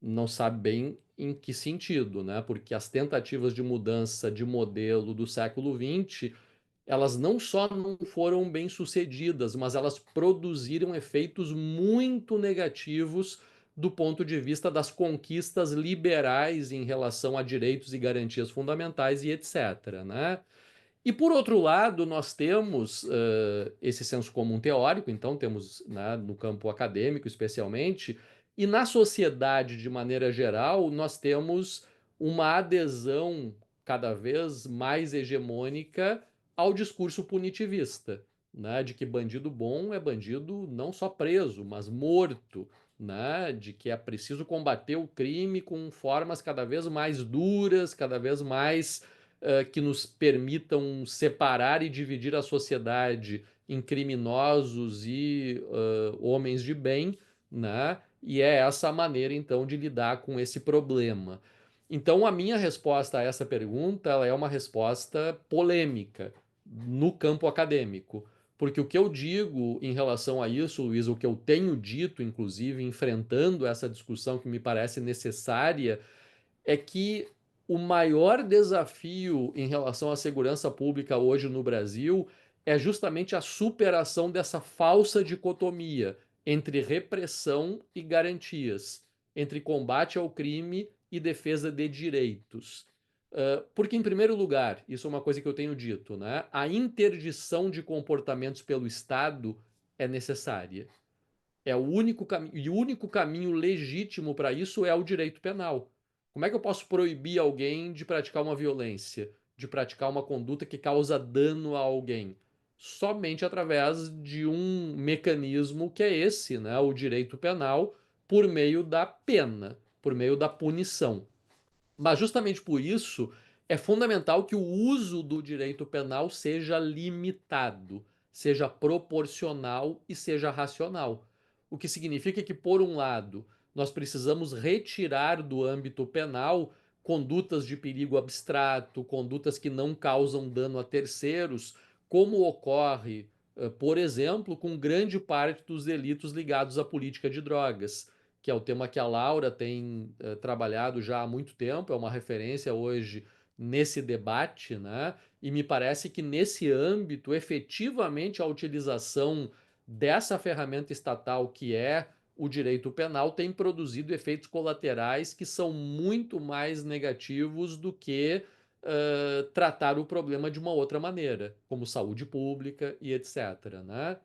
Não sabe bem em que sentido, né? Porque as tentativas de mudança de modelo do século XX elas não só não foram bem sucedidas, mas elas produziram efeitos muito negativos do ponto de vista das conquistas liberais em relação a direitos e garantias fundamentais e etc., né? E por outro lado, nós temos esse senso comum teórico, então temos, né, no campo acadêmico especialmente, e na sociedade de maneira geral, nós temos uma adesão cada vez mais hegemônica ao discurso punitivista, né, de que bandido bom é bandido não só preso, mas morto, né, de que é preciso combater o crime com formas cada vez mais duras, cada vez mais que nos permitam separar e dividir a sociedade em criminosos e homens de bem, né? E é essa a maneira, então, de lidar com esse problema. Então, a minha resposta a essa pergunta, ela é uma resposta polêmica no campo acadêmico. Porque o que eu digo em relação a isso, Luiz, o que eu tenho dito, inclusive, enfrentando essa discussão que me parece necessária, é que o maior desafio em relação à segurança pública hoje no Brasil é justamente a superação dessa falsa dicotomia entre repressão e garantias, entre combate ao crime e defesa de direitos. Porque, em primeiro lugar, isso é uma coisa que eu tenho dito, né? A interdição de comportamentos pelo Estado é necessária. É o único caminho, e o único caminho legítimo para isso é o direito penal. Como é que eu posso proibir alguém de praticar uma violência, de praticar uma conduta que causa dano a alguém? Somente através de um mecanismo que é esse, né? O direito penal, por meio da pena, por meio da punição. Mas justamente por isso é fundamental que o uso do direito penal seja limitado, seja proporcional e seja racional. O que significa que, por um lado, nós precisamos retirar do âmbito penal condutas de perigo abstrato, condutas que não causam dano a terceiros, como ocorre, por exemplo, com grande parte dos delitos ligados à política de drogas, que é o tema que a Laura tem trabalhado já há muito tempo, é uma referência hoje nesse debate, né? E me parece que nesse âmbito, efetivamente, a utilização dessa ferramenta estatal que é o direito penal tem produzido efeitos colaterais que são muito mais negativos do que tratar o problema de uma outra maneira, como saúde pública e etc., né?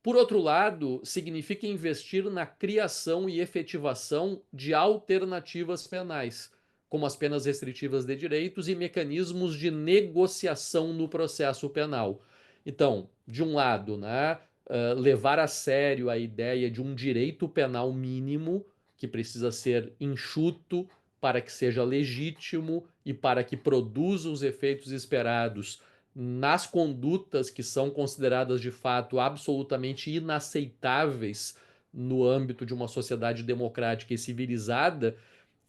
Por outro lado, significa investir na criação e efetivação de alternativas penais, como as penas restritivas de direitos e mecanismos de negociação no processo penal. Então, de um lado, né, levar a sério a ideia de um direito penal mínimo que precisa ser enxuto para que seja legítimo e para que produza os efeitos esperados nas condutas que são consideradas de fato absolutamente inaceitáveis no âmbito de uma sociedade democrática e civilizada,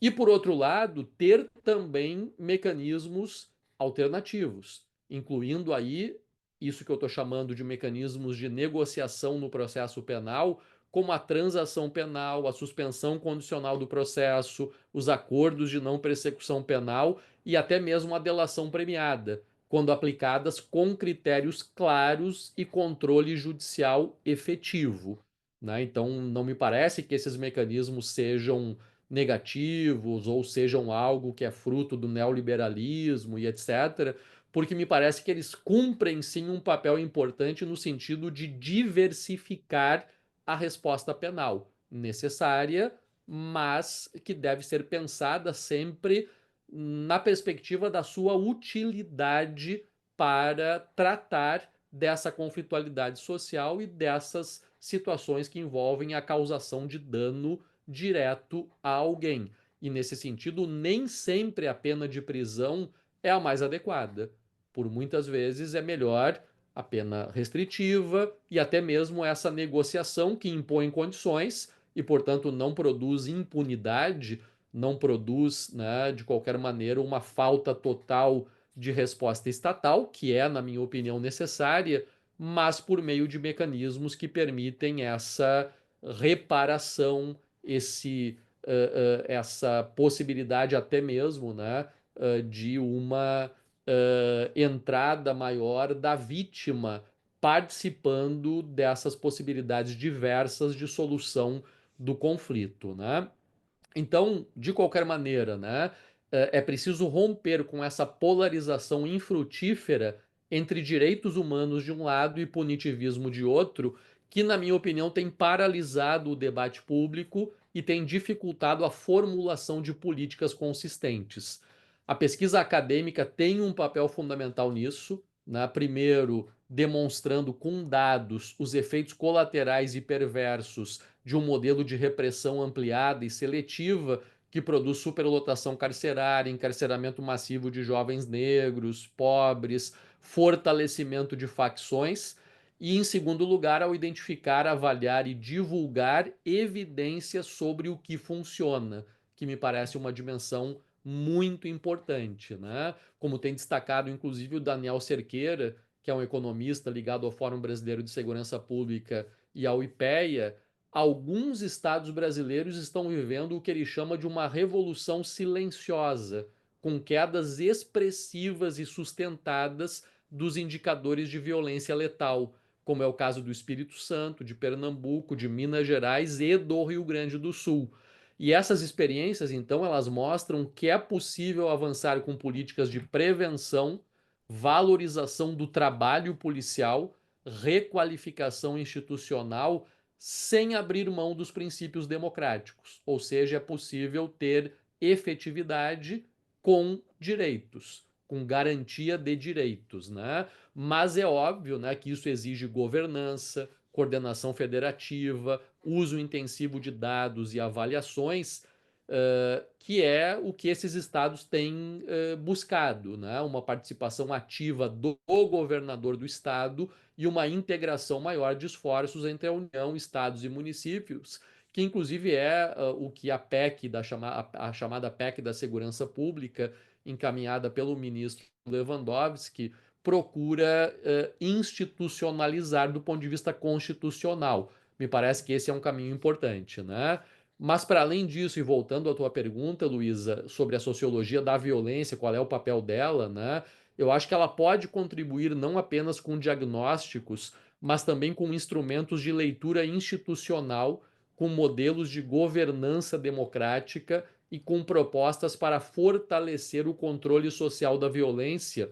e por outro lado, ter também mecanismos alternativos, incluindo aí isso que eu estou chamando de mecanismos de negociação no processo penal, como a transação penal, a suspensão condicional do processo, os acordos de não persecução penal e até mesmo a delação premiada, quando aplicadas com critérios claros e controle judicial efetivo, né? Então, não me parece que esses mecanismos sejam negativos ou sejam algo que é fruto do neoliberalismo e etc., porque me parece que eles cumprem sim um papel importante no sentido de diversificar a resposta penal necessária, mas que deve ser pensada sempre na perspectiva da sua utilidade para tratar dessa conflitualidade social e dessas situações que envolvem a causação de dano direto a alguém. E nesse sentido, nem sempre a pena de prisão é a mais adequada. Por muitas vezes é melhor a pena restritiva e até mesmo essa negociação que impõe condições e, portanto, não produz impunidade, não produz, né, de qualquer maneira, uma falta total de resposta estatal, que é, na minha opinião, necessária, mas por meio de mecanismos que permitem essa reparação, essa possibilidade até mesmo, né, de uma entrada maior da vítima participando dessas possibilidades diversas de solução do conflito, né? Então, de qualquer maneira, né, é preciso romper com essa polarização infrutífera entre direitos humanos de um lado e punitivismo de outro, que, na minha opinião, tem paralisado o debate público e tem dificultado a formulação de políticas consistentes. A pesquisa acadêmica tem um papel fundamental nisso, né? Primeiro, demonstrando com dados os efeitos colaterais e perversos de um modelo de repressão ampliada e seletiva que produz superlotação carcerária, encarceramento massivo de jovens negros, pobres, fortalecimento de facções. E, em segundo lugar, ao identificar, avaliar e divulgar evidências sobre o que funciona, que me parece uma dimensão muito importante, né? Como tem destacado, inclusive, o Daniel Cerqueira, que é um economista ligado ao Fórum Brasileiro de Segurança Pública e ao IPEA, alguns estados brasileiros estão vivendo o que ele chama de uma revolução silenciosa, com quedas expressivas e sustentadas dos indicadores de violência letal, como é o caso do Espírito Santo, de Pernambuco, de Minas Gerais e do Rio Grande do Sul. E essas experiências, então, elas mostram que é possível avançar com políticas de prevenção, valorização do trabalho policial, requalificação institucional, sem abrir mão dos princípios democráticos. Ou seja, é possível ter efetividade com direitos, com garantia de direitos, né? Mas é óbvio, né, que isso exige governança, coordenação federativa, uso intensivo de dados e avaliações, que é o que esses estados têm buscado, né? Uma participação ativa do governador do estado e uma integração maior de esforços entre a União, estados e municípios, que inclusive é o que a PEC, a chamada PEC da Segurança Pública, encaminhada pelo ministro Lewandowski, procura institucionalizar do ponto de vista constitucional. Me parece que esse é um caminho importante, né? Mas, para além disso, e voltando à tua pergunta, Luísa, sobre a sociologia da violência, qual é o papel dela, né? Eu acho que ela pode contribuir não apenas com diagnósticos, mas também com instrumentos de leitura institucional, com modelos de governança democrática e com propostas para fortalecer o controle social da violência,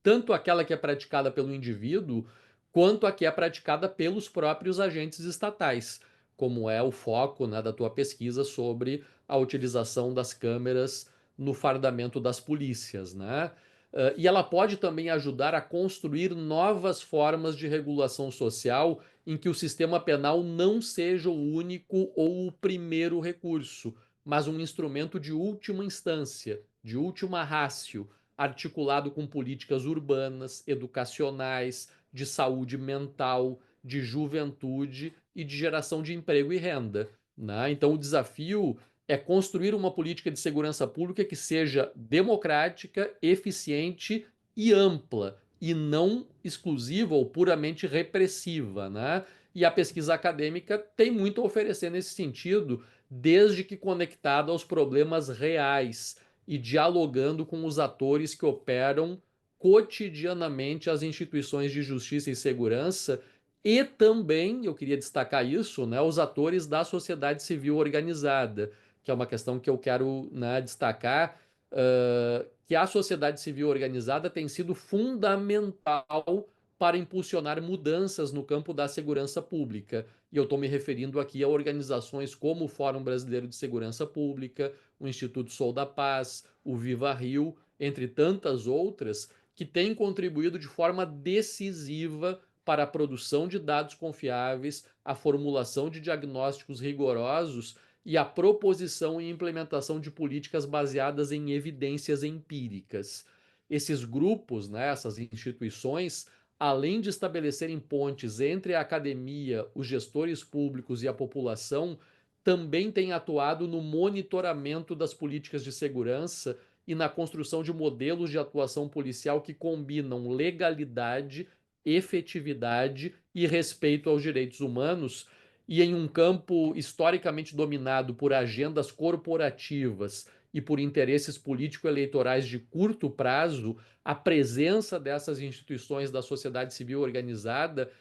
tanto aquela que é praticada pelo indivíduo, quanto a que é praticada pelos próprios agentes estatais, como é o foco, né, da tua pesquisa sobre a utilização das câmeras no fardamento das polícias, né? E ela pode também ajudar a construir novas formas de regulação social em que o sistema penal não seja o único ou o primeiro recurso, mas um instrumento de última instância, de última ratio, articulado com políticas urbanas, educacionais, de saúde mental, de juventude e de geração de emprego e renda, né? Então, o desafio é construir uma política de segurança pública que seja democrática, eficiente e ampla, e não exclusiva ou puramente repressiva, né? E a pesquisa acadêmica tem muito a oferecer nesse sentido, desde que conectada aos problemas reais e dialogando com os atores que operam cotidianamente as instituições de justiça e segurança e também, eu queria destacar isso, né, os atores da sociedade civil organizada, que é uma questão que eu quero, né, destacar, que a sociedade civil organizada tem sido fundamental para impulsionar mudanças no campo da segurança pública. E eu estou me referindo aqui a organizações como o Fórum Brasileiro de Segurança Pública, o Instituto Sou da Paz, o Viva Rio, entre tantas outras, que têm contribuído de forma decisiva para a produção de dados confiáveis, a formulação de diagnósticos rigorosos e a proposição e implementação de políticas baseadas em evidências empíricas. Esses grupos, né, essas instituições, além de estabelecerem pontes entre a academia, os gestores públicos e a população, também têm atuado no monitoramento das políticas de segurança e na construção de modelos de atuação policial que combinam legalidade, efetividade e respeito aos direitos humanos, e em um campo historicamente dominado por agendas corporativas e por interesses político-eleitorais de curto prazo, a presença dessas instituições da sociedade civil organizada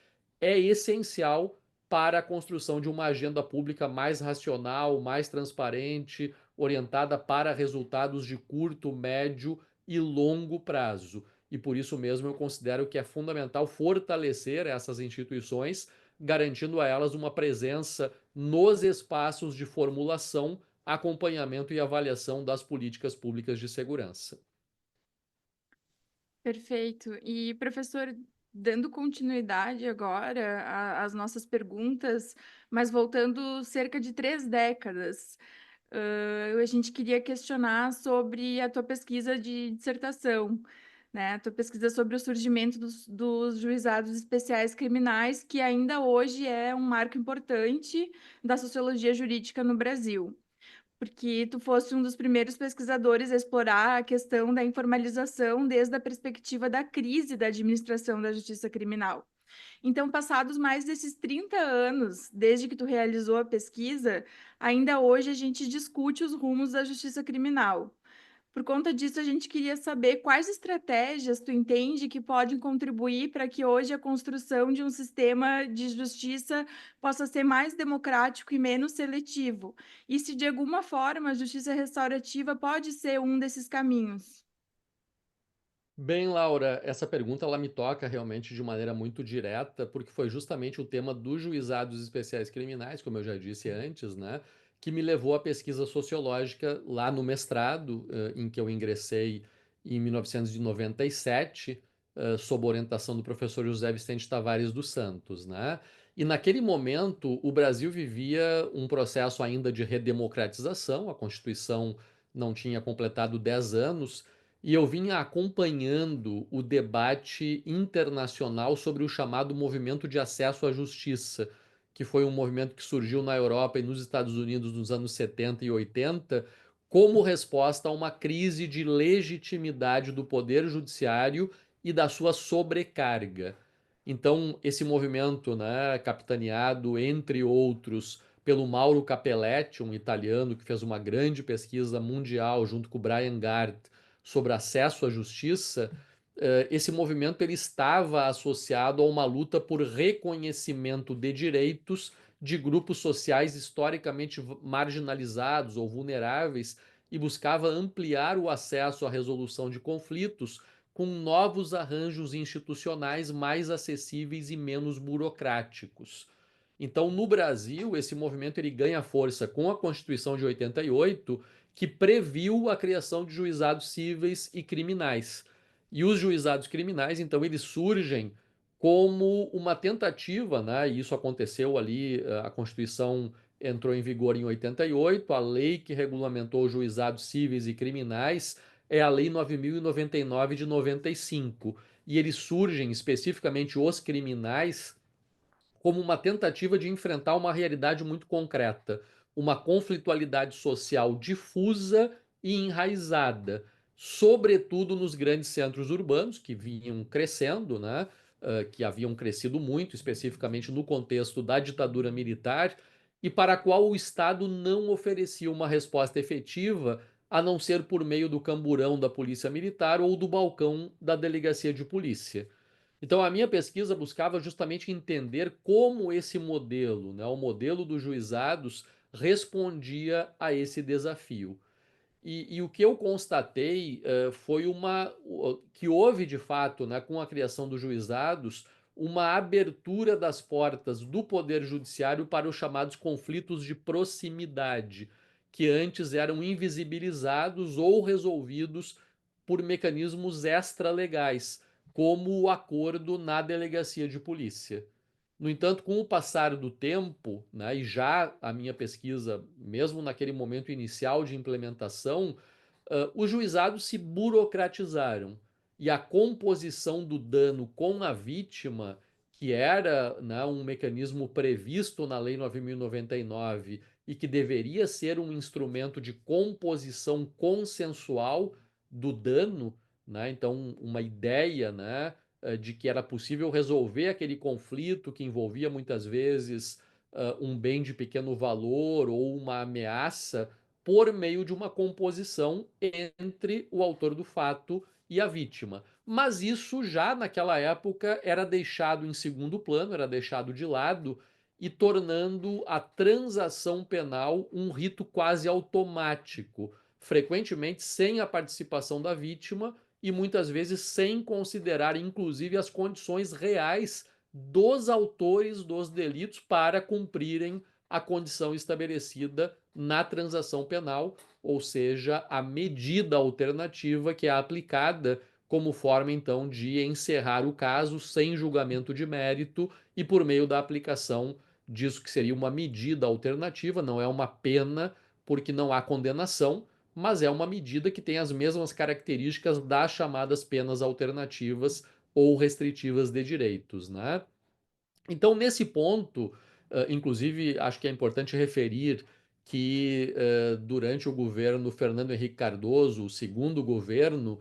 é essencial para a construção de uma agenda pública mais racional, mais transparente, orientada para resultados de curto, médio e longo prazo. E por isso mesmo eu considero que é fundamental fortalecer essas instituições, garantindo a elas uma presença nos espaços de formulação, acompanhamento e avaliação das políticas públicas de segurança. Perfeito. E, professor, dando continuidade agora às nossas perguntas, mas voltando cerca de 3 décadas, a gente queria questionar sobre a tua pesquisa de dissertação, né? A tua pesquisa sobre o surgimento dos juizados especiais criminais, que ainda hoje é um marco importante da sociologia jurídica no Brasil, porque tu fosse um dos primeiros pesquisadores a explorar a questão da informalização desde a perspectiva da crise da administração da justiça criminal. Então, passados mais desses 30 anos, desde que tu realizou a pesquisa, ainda hoje a gente discute os rumos da justiça criminal. Por conta disso, a gente queria saber quais estratégias tu entende que podem contribuir para que hoje a construção de um sistema de justiça possa ser mais democrático e menos seletivo. E se de alguma forma a justiça restaurativa pode ser um desses caminhos. Bem, Laura, essa pergunta ela me toca realmente de maneira muito direta, porque foi justamente o tema dos juizados especiais criminais, como eu já disse antes, né, que me levou à pesquisa sociológica lá no mestrado, em que eu ingressei em 1997, sob orientação do professor José Vicente Tavares dos Santos, né? E naquele momento, o Brasil vivia um processo ainda de redemocratização, a Constituição não tinha completado 10 anos, e eu vinha acompanhando o debate internacional sobre o chamado movimento de acesso à justiça, que foi um movimento que surgiu na Europa e nos Estados Unidos nos anos 70 e 80, como resposta a uma crise de legitimidade do poder judiciário e da sua sobrecarga. Então, esse movimento, né, capitaneado, entre outros, pelo Mauro Capelletti, um italiano que fez uma grande pesquisa mundial junto com o Brian Gart sobre acesso à justiça, esse movimento ele estava associado a uma luta por reconhecimento de direitos de grupos sociais historicamente marginalizados ou vulneráveis e buscava ampliar o acesso à resolução de conflitos com novos arranjos institucionais mais acessíveis e menos burocráticos. Então, no Brasil, esse movimento ele ganha força com a Constituição de 88, que previu a criação de juizados cíveis e criminais. E os juizados criminais, então, eles surgem como uma tentativa, né? E isso aconteceu ali, a Constituição entrou em vigor em 88, a lei que regulamentou os juizados cíveis e criminais é a Lei 9.099 de 95. E eles surgem, especificamente os criminais, como uma tentativa de enfrentar uma realidade muito concreta, uma conflitualidade social difusa e enraizada, sobretudo nos grandes centros urbanos que vinham crescendo, né? Que haviam crescido muito, especificamente no contexto da ditadura militar, e para a qual o Estado não oferecia uma resposta efetiva a não ser por meio do camburão da Polícia Militar ou do balcão da Delegacia de Polícia. Então, a minha pesquisa buscava justamente entender como esse modelo, né, o modelo dos juizados, respondia a esse desafio. E o que eu constatei foi que houve, de fato, né, com a criação dos juizados, uma abertura das portas do Poder Judiciário para os chamados conflitos de proximidade, que antes eram invisibilizados ou resolvidos por mecanismos extralegais, como o acordo na delegacia de polícia. No entanto, com o passar do tempo, né, e já a minha pesquisa, mesmo naquele momento inicial de implementação, os juizados se burocratizaram e a composição do dano com a vítima, que era, né, um mecanismo previsto na Lei 9.099 e que deveria ser um instrumento de composição consensual do dano, né, então uma ideia, né, de que era possível resolver aquele conflito que envolvia muitas vezes um bem de pequeno valor ou uma ameaça por meio de uma composição entre o autor do fato e a vítima. Mas isso já naquela época era deixado em segundo plano, era deixado de lado e tornando a transação penal um rito quase automático, frequentemente sem a participação da vítima e muitas vezes sem considerar, inclusive, as condições reais dos autores dos delitos para cumprirem a condição estabelecida na transação penal, ou seja, a medida alternativa que é aplicada como forma, então, de encerrar o caso sem julgamento de mérito e por meio da aplicação disso que seria uma medida alternativa, não é uma pena, porque não há condenação, mas é uma medida que tem as mesmas características das chamadas penas alternativas ou restritivas de direitos, né? Então, nesse ponto, inclusive, acho que é importante referir que durante o governo Fernando Henrique Cardoso, o segundo governo,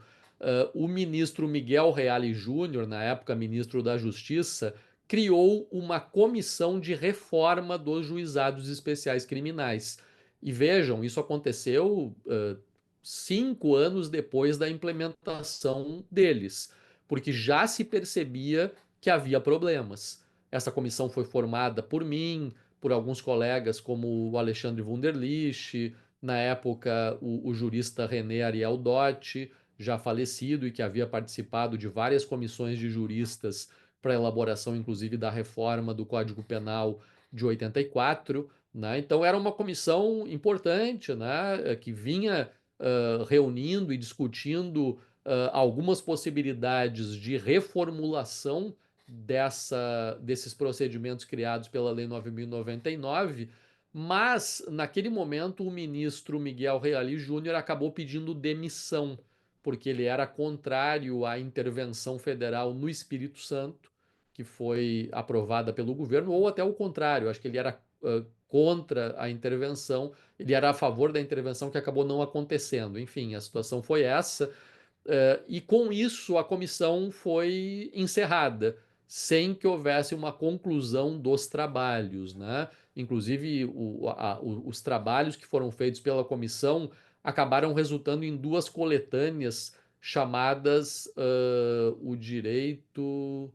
o ministro Miguel Reale Júnior, na época ministro da Justiça, criou uma comissão de reforma dos juizados especiais criminais. E vejam, isso aconteceu 5 anos depois da implementação deles, porque já se percebia que havia problemas. Essa comissão foi formada por mim, por alguns colegas como o Alexandre Wunderlich, na época o jurista René Ariel Dotti, já falecido e que havia participado de várias comissões de juristas para a elaboração, inclusive, da reforma do Código Penal de 84, né? Então era uma comissão importante, né, que vinha reunindo e discutindo algumas possibilidades de reformulação desses procedimentos criados pela Lei 9.099, mas naquele momento o ministro Miguel Reale Júnior acabou pedindo demissão, porque ele era contrário à intervenção federal no Espírito Santo, que foi aprovada pelo governo, ou até o contrário, acho que ele era contra a intervenção, ele era a favor da intervenção que acabou não acontecendo. Enfim, a situação foi essa. E com isso a comissão foi encerrada, sem que houvesse uma conclusão dos trabalhos, né? Inclusive, os trabalhos que foram feitos pela comissão acabaram resultando em duas coletâneas chamadas O Direito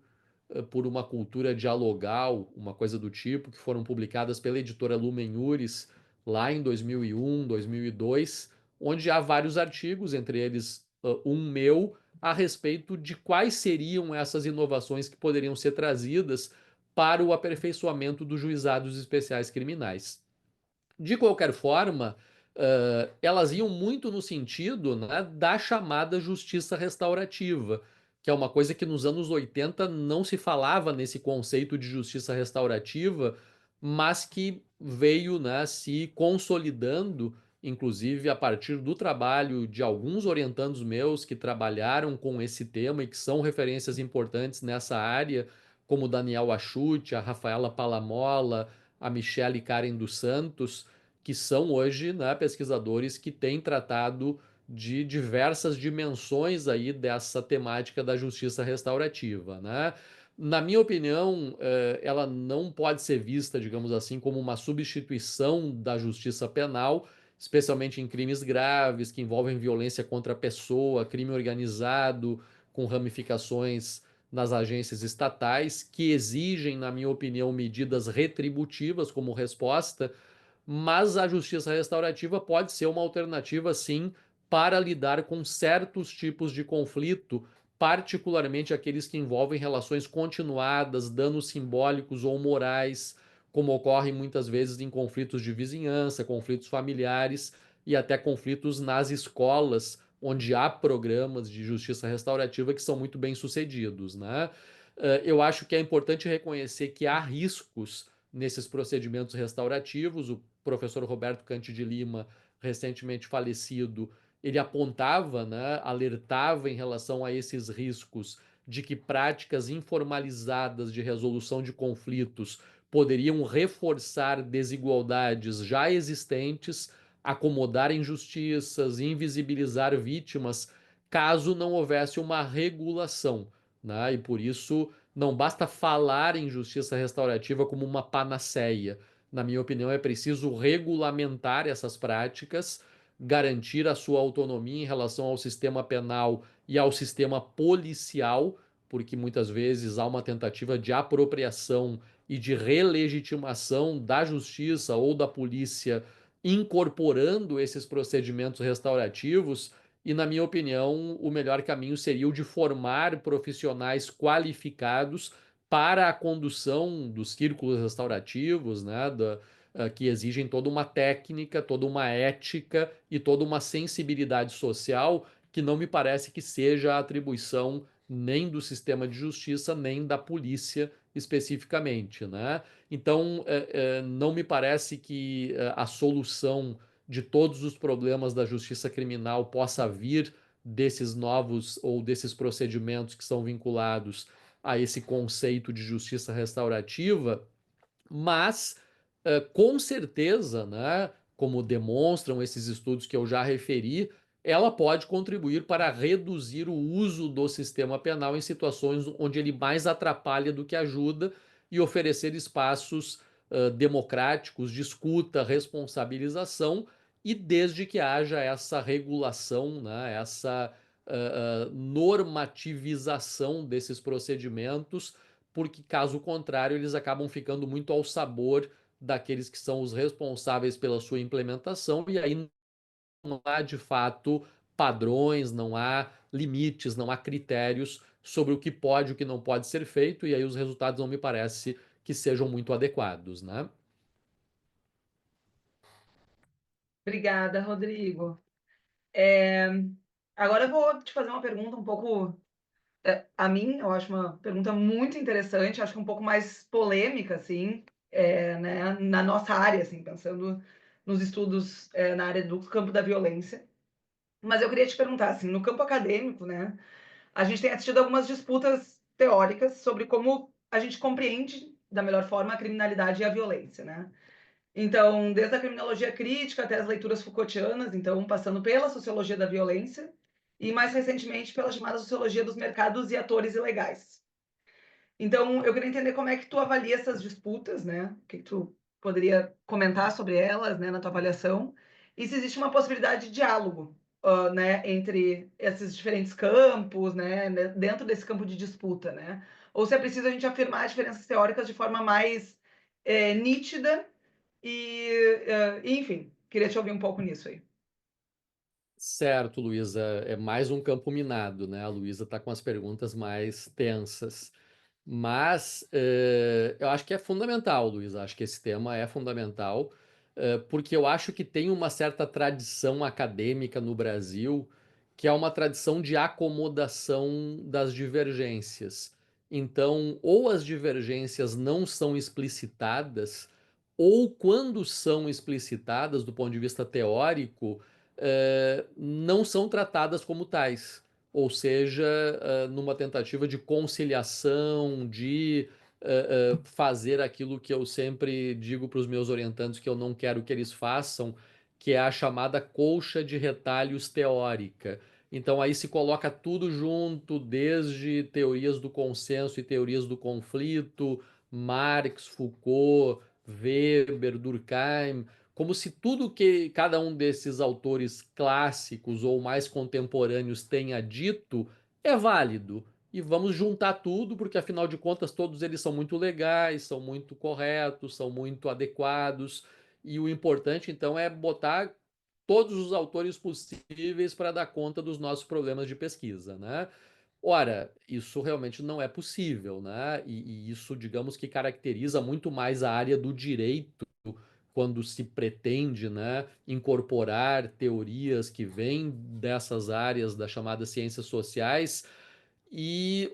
por uma Cultura Dialogal, uma coisa do tipo, que foram publicadas pela editora Lumen Iuris lá em 2001, 2002, onde há vários artigos, entre eles um meu, a respeito de quais seriam essas inovações que poderiam ser trazidas para o aperfeiçoamento dos juizados especiais criminais. De qualquer forma, elas iam muito no sentido, né, da chamada justiça restaurativa, que é uma coisa que nos anos 80 não se falava nesse conceito de justiça restaurativa, mas que veio, né, se consolidando, inclusive a partir do trabalho de alguns orientandos meus que trabalharam com esse tema e que são referências importantes nessa área, como Daniel Achuti, a Rafaela Palamola, a Michele Karen dos Santos, que são hoje, né, pesquisadores que têm tratado de diversas dimensões aí dessa temática da justiça restaurativa, né? Na minha opinião, ela não pode ser vista, digamos assim, como uma substituição da justiça penal, especialmente em crimes graves que envolvem violência contra a pessoa, crime organizado, com ramificações nas agências estatais, que exigem, na minha opinião, medidas retributivas como resposta, mas a justiça restaurativa pode ser uma alternativa, sim, para lidar com certos tipos de conflito, particularmente aqueles que envolvem relações continuadas, danos simbólicos ou morais, como ocorre muitas vezes em conflitos de vizinhança, conflitos familiares e até conflitos nas escolas, onde há programas de justiça restaurativa que são muito bem sucedidos, né? Eu acho que é importante reconhecer que há riscos nesses procedimentos restaurativos. O professor Roberto Cante de Lima, recentemente falecido, ele apontava, né, alertava em relação a esses riscos de que práticas informalizadas de resolução de conflitos poderiam reforçar desigualdades já existentes, acomodar injustiças, invisibilizar vítimas, caso não houvesse uma regulação, né? E por isso não basta falar em justiça restaurativa como uma panaceia. Na minha opinião, é preciso regulamentar essas práticas, garantir a sua autonomia em relação ao sistema penal e ao sistema policial, porque muitas vezes há uma tentativa de apropriação e de relegitimação da justiça ou da polícia incorporando esses procedimentos restaurativos. E, na minha opinião, o melhor caminho seria o de formar profissionais qualificados para a condução dos círculos restaurativos, né, que exigem toda uma técnica, toda uma ética e toda uma sensibilidade social que não me parece que seja a atribuição nem do sistema de justiça, nem da polícia especificamente, né? Então, não me parece que a solução de todos os problemas da justiça criminal possa vir desses novos ou desses procedimentos que são vinculados a esse conceito de justiça restaurativa, mas com certeza, né, como demonstram esses estudos que eu já referi, ela pode contribuir para reduzir o uso do sistema penal em situações onde ele mais atrapalha do que ajuda e oferecer espaços democráticos de escuta, responsabilização e desde que haja essa regulação, né, essa normativização desses procedimentos, porque caso contrário eles acabam ficando muito ao sabor daqueles que são os responsáveis pela sua implementação, e aí não há de fato padrões, não há limites, não há critérios sobre o que pode e o que não pode ser feito, e aí os resultados não me parece que sejam muito adequados, né? Obrigada, Rodrigo. Agora eu vou te fazer uma pergunta um pouco, a mim, eu acho uma pergunta muito interessante, acho que um pouco mais polêmica, assim, né, na nossa área, assim, pensando nos estudos, na área do campo da violência. Mas eu queria te perguntar, assim, no campo acadêmico, né, a gente tem assistido algumas disputas teóricas sobre como a gente compreende da melhor forma a criminalidade e a violência, né? Então, desde a criminologia crítica até as leituras Foucaultianas, então passando pela sociologia da violência e mais recentemente pela chamada sociologia dos mercados e atores ilegais. Então, eu queria entender como é que tu avalia essas disputas, né? O que que tu poderia comentar sobre elas, né, na tua avaliação, e se existe uma possibilidade de diálogo, né, entre esses diferentes campos, né, dentro desse campo de disputa, né? Ou se é preciso a gente afirmar diferenças teóricas de forma mais nítida enfim, queria te ouvir um pouco nisso aí. Certo, Luísa, é mais um campo minado, né? A Luísa está com as perguntas mais tensas. Mas eu acho que é fundamental, Luiz. Acho que esse tema é fundamental, porque eu acho que tem uma certa tradição acadêmica no Brasil, que é uma tradição de acomodação das divergências. Então, ou as divergências não são explicitadas, ou quando são explicitadas do ponto de vista teórico, não são tratadas como tais, ou seja, numa tentativa de conciliação, de fazer aquilo que eu sempre digo para os meus orientandos que eu não quero que eles façam, que é a chamada colcha de retalhos teórica. Então aí se coloca tudo junto, desde teorias do consenso e teorias do conflito, Marx, Foucault, Weber, Durkheim, como se tudo que cada um desses autores clássicos ou mais contemporâneos tenha dito é válido. E vamos juntar tudo, porque afinal de contas todos eles são muito legais, são muito corretos, são muito adequados. E o importante então é botar todos os autores possíveis para dar conta dos nossos problemas de pesquisa, né? Ora, isso realmente não é possível, né? E isso, digamos que caracteriza muito mais a área do direito quando se pretende, né, incorporar teorias que vêm dessas áreas das chamadas ciências sociais e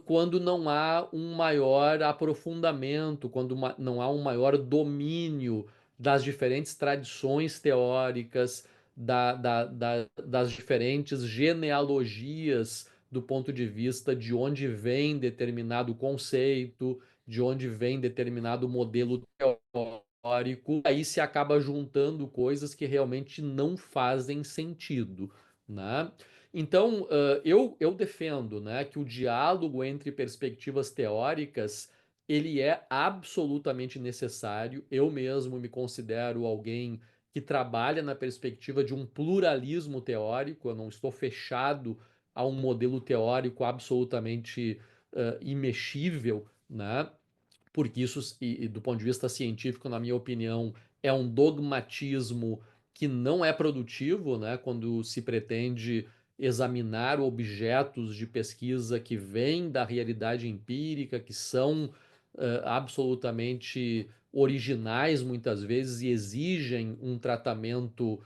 quando não há um maior aprofundamento, quando não há um maior domínio das diferentes tradições teóricas, das diferentes genealogias do ponto de vista de onde vem determinado conceito, de onde vem determinado modelo teórico, aí se acaba juntando coisas que realmente não fazem sentido, né? Então, eu defendo, né, que o diálogo entre perspectivas teóricas ele é absolutamente necessário. Eu mesmo me considero alguém que trabalha na perspectiva de um pluralismo teórico. Eu não estou fechado a um modelo teórico absolutamente imexível, né? Porque isso, e do ponto de vista científico, na minha opinião, é um dogmatismo que não é produtivo, né? Quando se pretende examinar objetos de pesquisa que vêm da realidade empírica, que são absolutamente originais muitas vezes e exigem um tratamento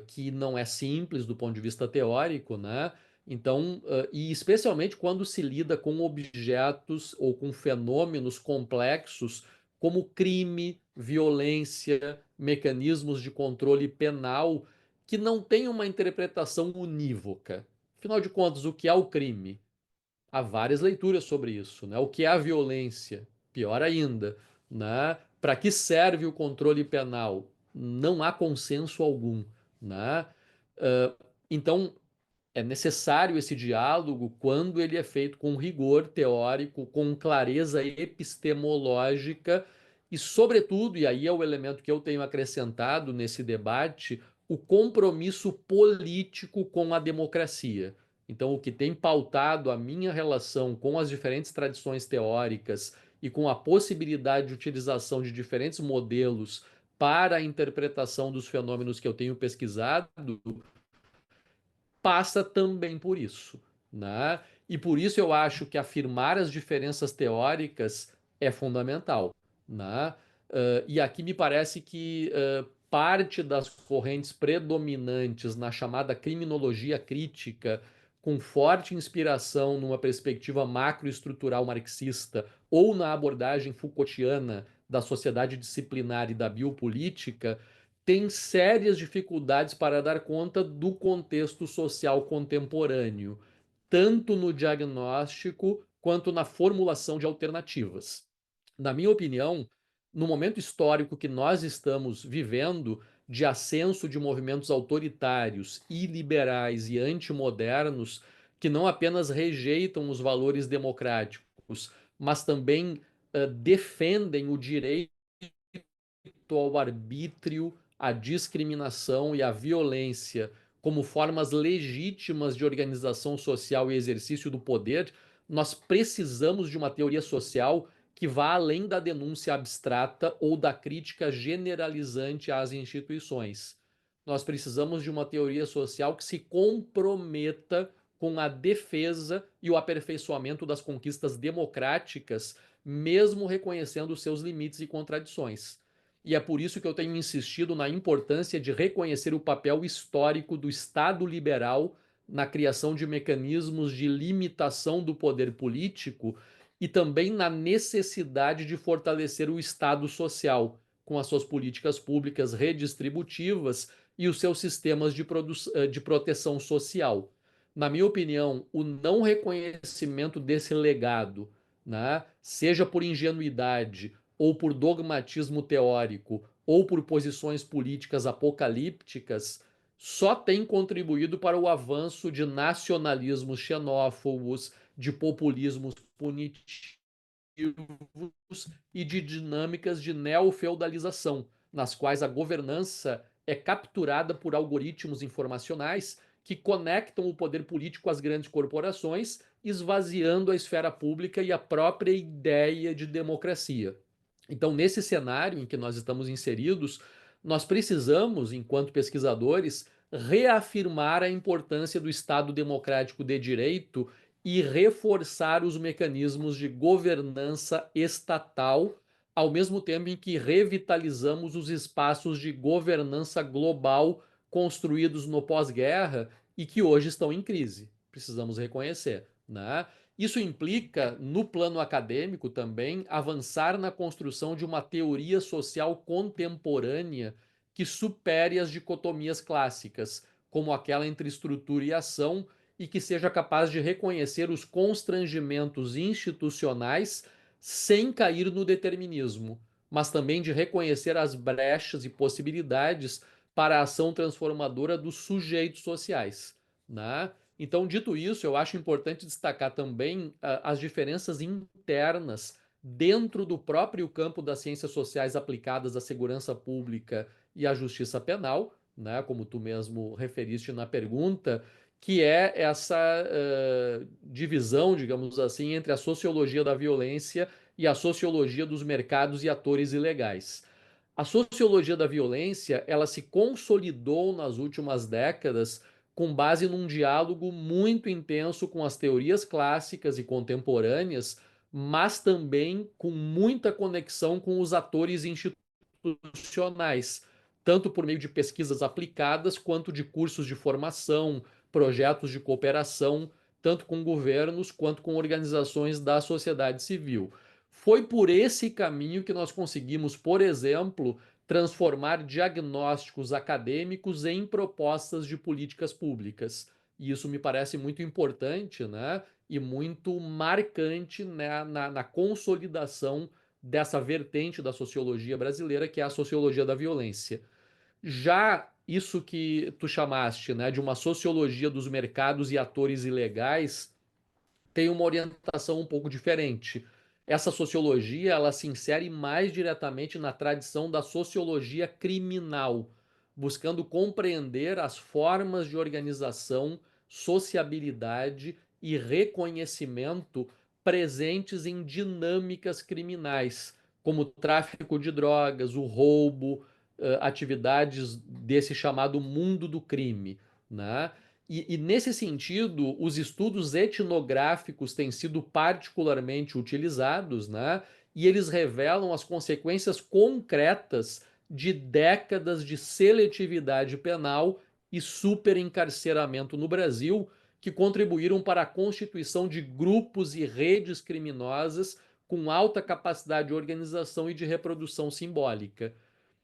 que não é simples do ponto de vista teórico, né? Então, e especialmente quando se lida com objetos ou com fenômenos complexos como crime, violência, mecanismos de controle penal, que não tem uma interpretação unívoca. Afinal de contas, o que é o crime? Há várias leituras sobre isso, né? O que é a violência? Pior ainda, né? Para que serve o controle penal? Não há consenso algum, né? Então, é necessário esse diálogo quando ele é feito com rigor teórico, com clareza epistemológica e, sobretudo, e aí é o elemento que eu tenho acrescentado nesse debate, o compromisso político com a democracia. Então, o que tem pautado a minha relação com as diferentes tradições teóricas e com a possibilidade de utilização de diferentes modelos para a interpretação dos fenômenos que eu tenho pesquisado passa também por isso, né? E por isso eu acho que afirmar as diferenças teóricas é fundamental, né? E aqui me parece que parte das correntes predominantes na chamada criminologia crítica, com forte inspiração numa perspectiva macroestrutural marxista ou na abordagem Foucaultiana da sociedade disciplinar e da biopolítica, tem sérias dificuldades para dar conta do contexto social contemporâneo, tanto no diagnóstico quanto na formulação de alternativas. Na minha opinião, no momento histórico que nós estamos vivendo, de ascenso de movimentos autoritários, iliberais e antimodernos, que não apenas rejeitam os valores democráticos, mas também defendem o direito ao arbítrio, à discriminação e à violência como formas legítimas de organização social e exercício do poder, nós precisamos de uma teoria social que vá além da denúncia abstrata ou da crítica generalizante às instituições. Nós precisamos de uma teoria social que se comprometa com a defesa e o aperfeiçoamento das conquistas democráticas, mesmo reconhecendo seus limites e contradições. E é por isso que eu tenho insistido na importância de reconhecer o papel histórico do Estado liberal na criação de mecanismos de limitação do poder político e também na necessidade de fortalecer o Estado social, com as suas políticas públicas redistributivas e os seus sistemas de proteção social. Na minha opinião, o não reconhecimento desse legado, né, seja por ingenuidade ou por dogmatismo teórico, ou por posições políticas apocalípticas, só tem contribuído para o avanço de nacionalismos xenófobos, de populismos punitivos e de dinâmicas de neofeudalização, nas quais a governança é capturada por algoritmos informacionais que conectam o poder político às grandes corporações, esvaziando a esfera pública e a própria ideia de democracia. Então, nesse cenário em que nós estamos inseridos, nós precisamos, enquanto pesquisadores, reafirmar a importância do Estado democrático de direito e reforçar os mecanismos de governança estatal, ao mesmo tempo em que revitalizamos os espaços de governança global construídos no pós-guerra e que hoje estão em crise. Precisamos reconhecer, né? Isso implica, no plano acadêmico também, avançar na construção de uma teoria social contemporânea que supere as dicotomias clássicas, como aquela entre estrutura e ação, e que seja capaz de reconhecer os constrangimentos institucionais sem cair no determinismo, mas também de reconhecer as brechas e possibilidades para a ação transformadora dos sujeitos sociais, né? Então, dito isso, eu acho importante destacar também as diferenças internas dentro do próprio campo das ciências sociais aplicadas à segurança pública e à justiça penal, né, como tu mesmo referiste na pergunta, que é essa divisão, digamos assim, entre a sociologia da violência e a sociologia dos mercados e atores ilegais. A sociologia da violência, ela se consolidou nas últimas décadas com base num diálogo muito intenso com as teorias clássicas e contemporâneas, mas também com muita conexão com os atores institucionais, tanto por meio de pesquisas aplicadas, quanto de cursos de formação, projetos de cooperação, tanto com governos quanto com organizações da sociedade civil. Foi por esse caminho que nós conseguimos, por exemplo, transformar diagnósticos acadêmicos em propostas de políticas públicas. E isso me parece muito importante, né? E muito marcante, né, na consolidação dessa vertente da sociologia brasileira, que é a sociologia da violência. Já isso que tu chamaste, né, de uma sociologia dos mercados e atores ilegais, tem uma orientação um pouco diferente. Essa sociologia, ela se insere mais diretamente na tradição da sociologia criminal, buscando compreender as formas de organização, sociabilidade e reconhecimento presentes em dinâmicas criminais, como o tráfico de drogas, o roubo, atividades desse chamado mundo do crime, né? Nesse sentido, os estudos etnográficos têm sido particularmente utilizados, né? E eles revelam as consequências concretas de décadas de seletividade penal e superencarceramento no Brasil, que contribuíram para a constituição de grupos e redes criminosas com alta capacidade de organização e de reprodução simbólica.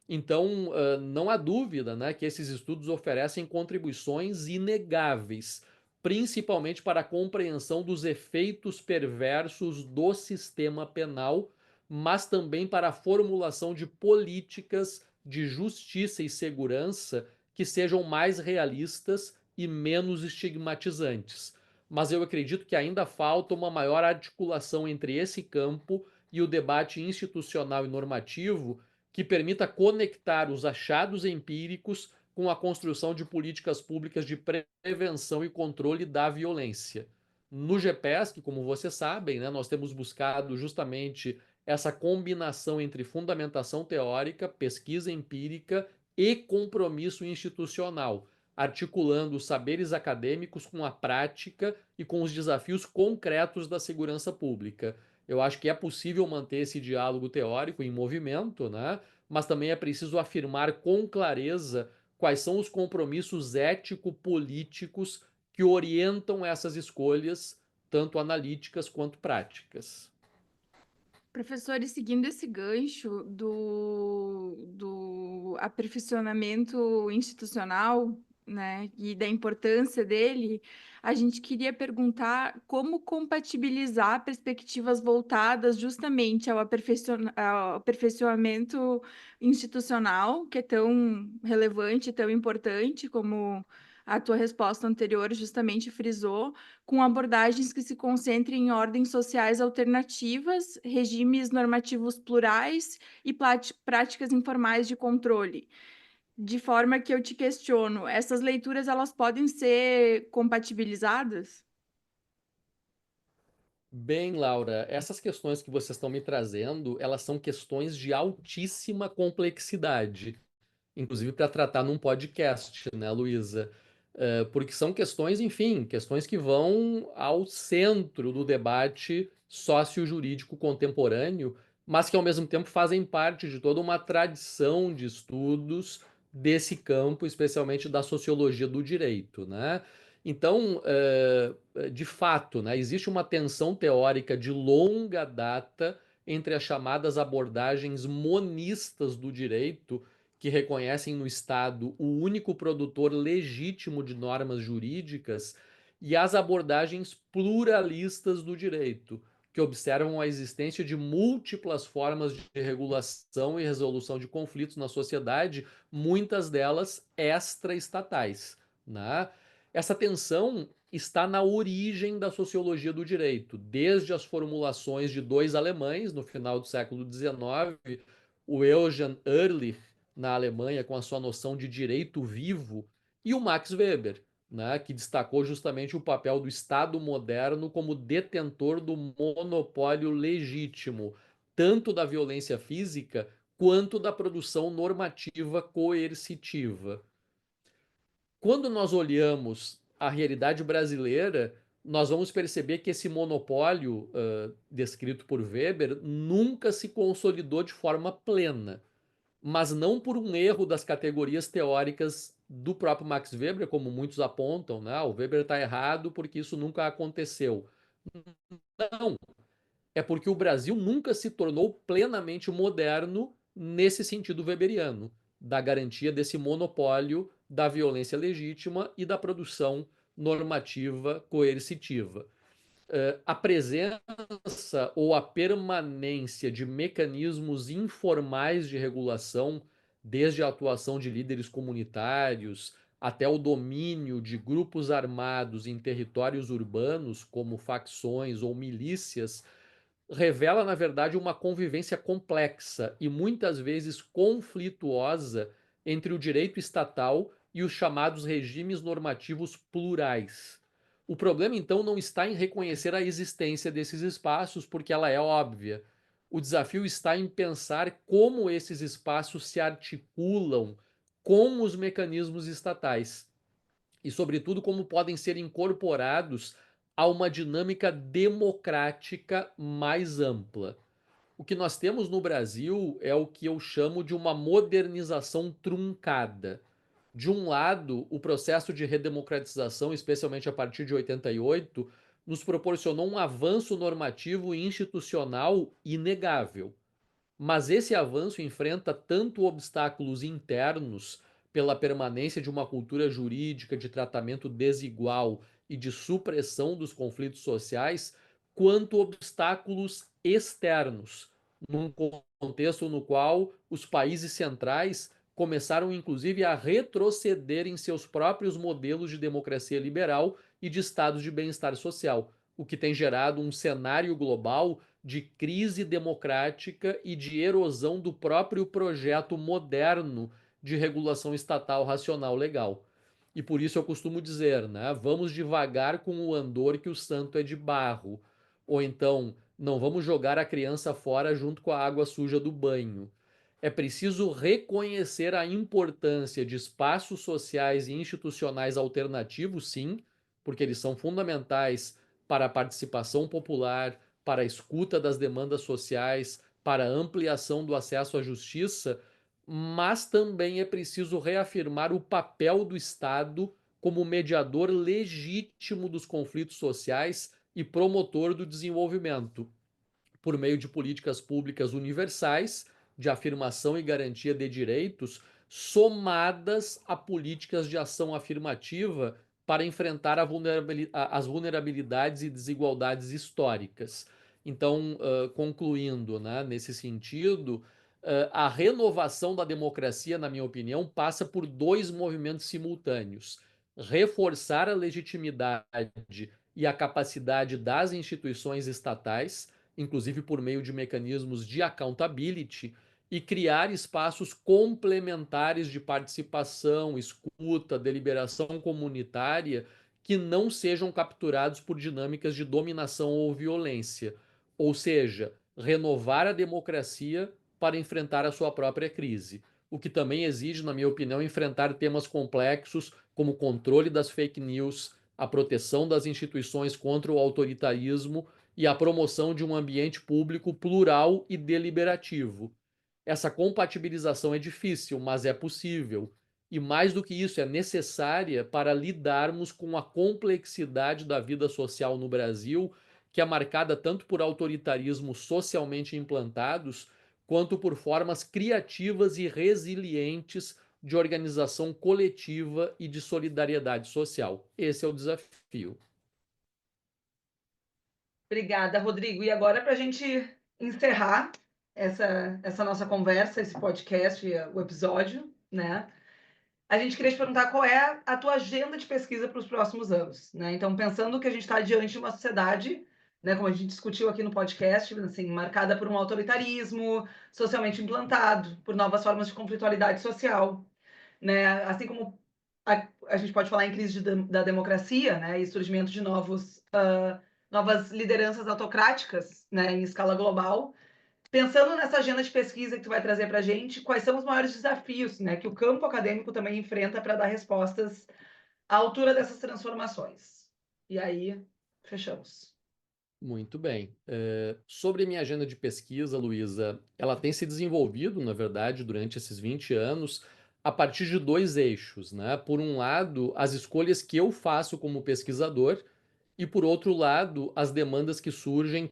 Então, não há dúvida, né, que esses estudos oferecem contribuições inegáveis, principalmente para a compreensão dos efeitos perversos do sistema penal, mas também para a formulação de políticas de justiça e segurança que sejam mais realistas e menos estigmatizantes. Mas eu acredito que ainda falta uma maior articulação entre esse campo e o debate institucional e normativo que permita conectar os achados empíricos com a construção de políticas públicas de prevenção e controle da violência. No GPESC, como vocês sabem, né, nós temos buscado justamente essa combinação entre fundamentação teórica, pesquisa empírica e compromisso institucional, articulando os saberes acadêmicos com a prática e com os desafios concretos da segurança pública. Eu acho que é possível manter esse diálogo teórico em movimento, né? Mas também é preciso afirmar com clareza quais são os compromissos ético-políticos que orientam essas escolhas, tanto analíticas quanto práticas. Professor, e seguindo esse gancho do aperfeiçoamento institucional, né, e da importância dele, a gente queria perguntar como compatibilizar perspectivas voltadas justamente ao aperfeiçoamento institucional, que é tão relevante, tão importante como a tua resposta anterior justamente frisou, com abordagens que se concentrem em ordens sociais alternativas, regimes normativos plurais e práticas informais de controle. De forma que eu te questiono, essas leituras elas podem ser compatibilizadas? Bem, Laura, essas questões que vocês estão me trazendo, elas são questões de altíssima complexidade, inclusive para tratar num podcast, né, Luísa? Porque são questões, enfim, questões que vão ao centro do debate sócio-jurídico contemporâneo, mas que ao mesmo tempo fazem parte de toda uma tradição de estudos desse campo, especialmente da sociologia do direito, né? Então, de fato, né, existe uma tensão teórica de longa data entre as chamadas abordagens monistas do direito, que reconhecem no Estado o único produtor legítimo de normas jurídicas, e as abordagens pluralistas do direito, que observam a existência de múltiplas formas de regulação e resolução de conflitos na sociedade, muitas delas extraestatais, né? Essa tensão está na origem da sociologia do direito, desde as formulações de dois alemães no final do século XIX, o Eugen Ehrlich na Alemanha com a sua noção de direito vivo, e o Max Weber, né, que destacou justamente o papel do Estado moderno como detentor do monopólio legítimo, tanto da violência física quanto da produção normativa coercitiva. Quando nós olhamos a realidade brasileira, nós vamos perceber que esse monopólio descrito por Weber nunca se consolidou de forma plena, mas não por um erro das categorias teóricas do próprio Max Weber, como muitos apontam, né? O Weber está errado porque isso nunca aconteceu. Não, é porque o Brasil nunca se tornou plenamente moderno nesse sentido weberiano, da garantia desse monopólio da violência legítima e da produção normativa coercitiva. A presença ou a permanência de mecanismos informais de regulação, desde a atuação de líderes comunitários até o domínio de grupos armados em territórios urbanos, como facções ou milícias, revela, na verdade, uma convivência complexa e muitas vezes conflituosa entre o direito estatal e os chamados regimes normativos plurais. O problema, então, não está em reconhecer a existência desses espaços, porque ela é óbvia. O desafio está em pensar como esses espaços se articulam com os mecanismos estatais e, sobretudo, como podem ser incorporados a uma dinâmica democrática mais ampla. O que nós temos no Brasil é o que eu chamo de uma modernização truncada. De um lado, o processo de redemocratização, especialmente a partir de 88, nos proporcionou um avanço normativo e institucional inegável. Mas esse avanço enfrenta tanto obstáculos internos, pela permanência de uma cultura jurídica de tratamento desigual e de supressão dos conflitos sociais, quanto obstáculos externos, num contexto no qual os países centrais começaram inclusive a retroceder em seus próprios modelos de democracia liberal e de estados de bem-estar social, o que tem gerado um cenário global de crise democrática e de erosão do próprio projeto moderno de regulação estatal racional legal. E por isso eu costumo dizer, né, vamos devagar com o andor que o santo é de barro. Ou então, não vamos jogar a criança fora junto com a água suja do banho. É preciso reconhecer a importância de espaços sociais e institucionais alternativos, sim, porque eles são fundamentais para a participação popular, para a escuta das demandas sociais, para a ampliação do acesso à justiça, mas também é preciso reafirmar o papel do Estado como mediador legítimo dos conflitos sociais e promotor do desenvolvimento, por meio de políticas públicas universais, de afirmação e garantia de direitos, somadas a políticas de ação afirmativa para enfrentar as vulnerabilidades e desigualdades históricas. Então, concluindo, né, nesse sentido, a renovação da democracia, na minha opinião, passa por dois movimentos simultâneos. reforçar a legitimidade e a capacidade das instituições estatais, inclusive por meio de mecanismos de accountability, e criar espaços complementares de participação, escuta, deliberação comunitária que não sejam capturados por dinâmicas de dominação ou violência. Ou seja, renovar a democracia para enfrentar a sua própria crise. O que também exige, na minha opinião, enfrentar temas complexos como o controle das fake news, a proteção das instituições contra o autoritarismo e a promoção de um ambiente público plural e deliberativo. Essa compatibilização é difícil, mas é possível. E mais do que isso, é necessária para lidarmos com a complexidade da vida social no Brasil, que é marcada tanto por autoritarismos socialmente implantados, quanto por formas criativas e resilientes de organização coletiva e de solidariedade social. Esse é o desafio. Obrigada, Rodrigo. E agora, para a gente encerrar essa nossa conversa, esse podcast, o episódio, né? A gente queria te perguntar qual é a tua agenda de pesquisa para os próximos anos, né? Então, pensando que a gente está diante de uma sociedade, né, como a gente discutiu aqui no podcast, assim, marcada por um autoritarismo socialmente implantado, por novas formas de conflitualidade social, né? Assim como a gente pode falar em crise da democracia, né, e surgimento de novas lideranças autocráticas, né, em escala global. Pensando nessa agenda de pesquisa que tu vai trazer para a gente, quais são os maiores desafios, né, que o campo acadêmico também enfrenta para dar respostas à altura dessas transformações? E aí, fechamos. Muito bem. Sobre a minha agenda de pesquisa, Luísa, ela tem se desenvolvido, na verdade, durante esses 20 anos, a partir de dois eixos, né? Por um lado, as escolhas que eu faço como pesquisador, e por outro lado, as demandas que surgem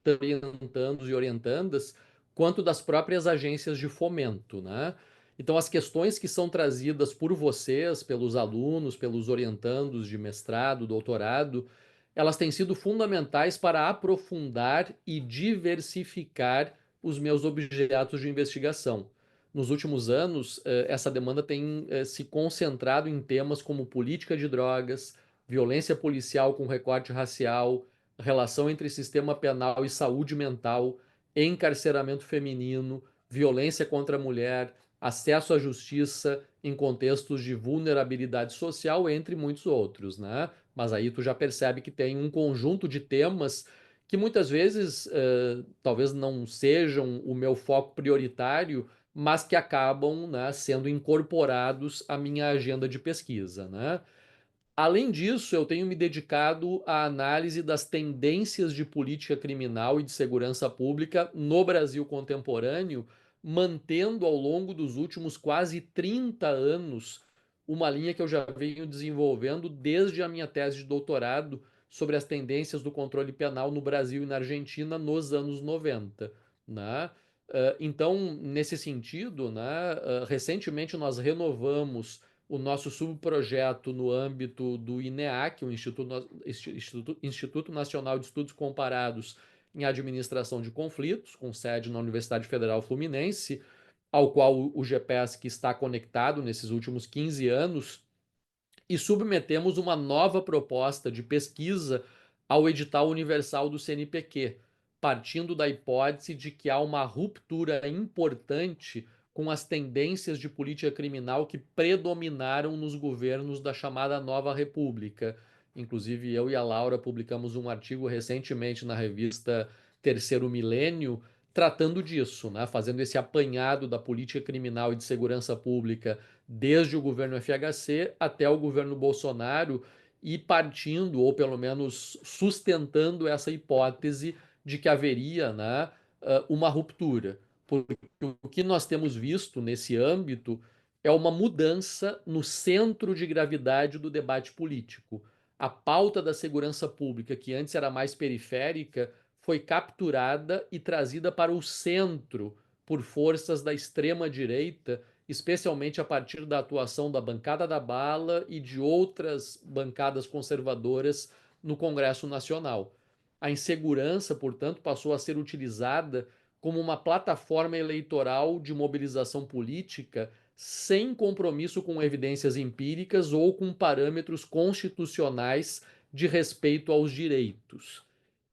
orientandos e orientandas, quanto das próprias agências de fomento, né? Então, as questões que são trazidas por vocês, pelos alunos, pelos orientandos de mestrado, doutorado, elas têm sido fundamentais para aprofundar e diversificar os meus objetos de investigação. Nos últimos anos, essa demanda tem se concentrado em temas como política de drogas, violência policial com recorte racial, relação entre sistema penal e saúde mental, encarceramento feminino, violência contra a mulher, acesso à justiça em contextos de vulnerabilidade social, entre muitos outros, né? Mas aí tu já percebe que tem um conjunto de temas que muitas vezes talvez não sejam o meu foco prioritário, mas que acabam, né, sendo incorporados à minha agenda de pesquisa, né? Além disso, eu tenho me dedicado à análise das tendências de política criminal e de segurança pública no Brasil contemporâneo, mantendo ao longo dos últimos quase 30 anos uma linha que eu já venho desenvolvendo desde a minha tese de doutorado sobre as tendências do controle penal no Brasil e na Argentina nos anos 90, né? Então, nesse sentido, né, recentemente nós renovamos o nosso subprojeto no âmbito do INEAC, o Instituto Nacional de Estudos Comparados em Administração de Conflitos, com sede na Universidade Federal Fluminense, ao qual o GPESC está conectado nesses últimos 15 anos, e submetemos uma nova proposta de pesquisa ao edital universal do CNPq, partindo da hipótese de que há uma ruptura importante com as tendências de política criminal que predominaram nos governos da chamada Nova República. Inclusive, eu e a Laura publicamos um artigo recentemente na revista Terceiro Milênio tratando disso, né? Fazendo esse apanhado da política criminal e de segurança pública desde o governo FHC até o governo Bolsonaro e partindo, ou pelo menos sustentando essa hipótese de que haveria, né, uma ruptura. Porque o que nós temos visto nesse âmbito é uma mudança no centro de gravidade do debate político. A pauta da segurança pública, que antes era mais periférica, foi capturada e trazida para o centro por forças da extrema-direita, especialmente a partir da atuação da bancada da bala e de outras bancadas conservadoras no Congresso Nacional. A insegurança, portanto, passou a ser utilizada como uma plataforma eleitoral de mobilização política sem compromisso com evidências empíricas ou com parâmetros constitucionais de respeito aos direitos.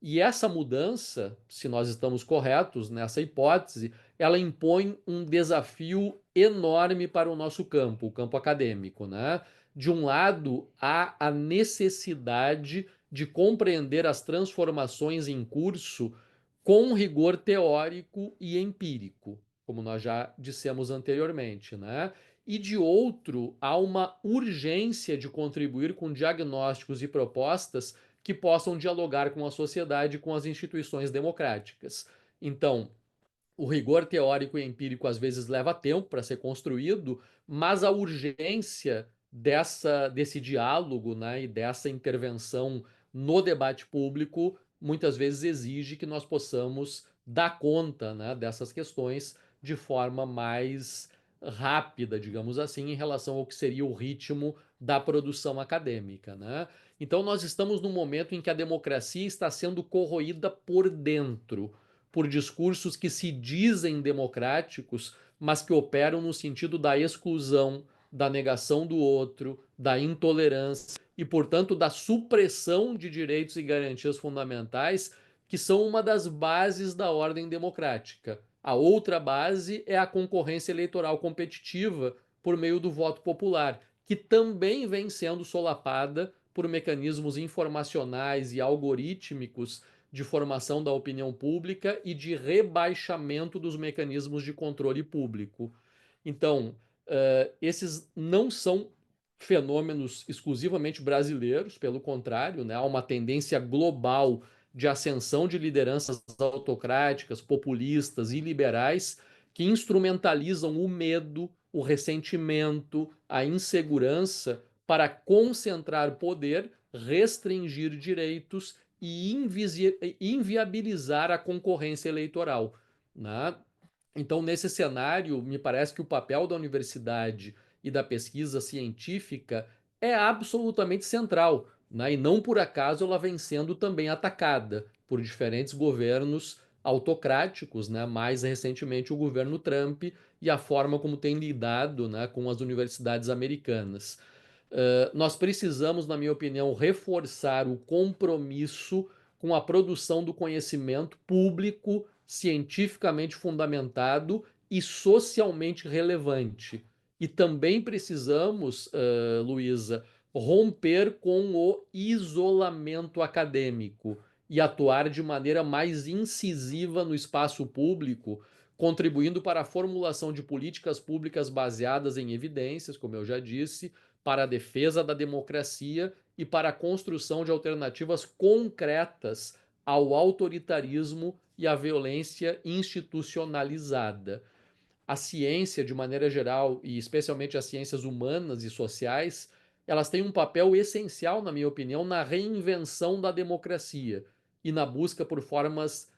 E essa mudança, se nós estamos corretos nessa hipótese, ela impõe um desafio enorme para o campo acadêmico, né? De um lado, há a necessidade de compreender as transformações em curso com rigor teórico e empírico, como nós já dissemos anteriormente, né? E de outro, há uma urgência de contribuir com diagnósticos e propostas que possam dialogar com a sociedade e com as instituições democráticas. Então, o rigor teórico e empírico às vezes leva tempo para ser construído, mas a urgência desse diálogo, né, e dessa intervenção no debate público muitas vezes exige que nós possamos dar conta, né, dessas questões de forma mais rápida, digamos assim, em relação ao que seria o ritmo da produção acadêmica, né? Então nós estamos num momento em que a democracia está sendo corroída por dentro por discursos que se dizem democráticos, mas que operam no sentido da exclusão, da negação do outro, da intolerância e, portanto, da supressão de direitos e garantias fundamentais, que são uma das bases da ordem democrática. A outra base é a concorrência eleitoral competitiva por meio do voto popular, que também vem sendo solapada por mecanismos informacionais e algorítmicos de formação da opinião pública e de rebaixamento dos mecanismos de controle público. Então, esses não são fenômenos exclusivamente brasileiros, pelo contrário, né, há uma tendência global de ascensão de lideranças autocráticas, populistas e liberais que instrumentalizam o medo, o ressentimento, a insegurança para concentrar poder, restringir direitos e inviabilizar a concorrência eleitoral, né? Então, nesse cenário, me parece que o papel da universidade e da pesquisa científica é absolutamente central, né? E não por acaso ela vem sendo também atacada por diferentes governos autocráticos, né? Mais recentemente o governo Trump e a forma como tem lidado, né, com as universidades americanas. Nós precisamos, na minha opinião, reforçar o compromisso com a produção do conhecimento público, cientificamente fundamentado e socialmente relevante. E também precisamos, Luísa, romper com o isolamento acadêmico e atuar de maneira mais incisiva no espaço público, contribuindo para a formulação de políticas públicas baseadas em evidências, como eu já disse, para a defesa da democracia e para a construção de alternativas concretas ao autoritarismo e à violência institucionalizada. A ciência, de maneira geral, e especialmente as ciências humanas e sociais, elas têm um papel essencial, na minha opinião, na reinvenção da democracia e na busca por formas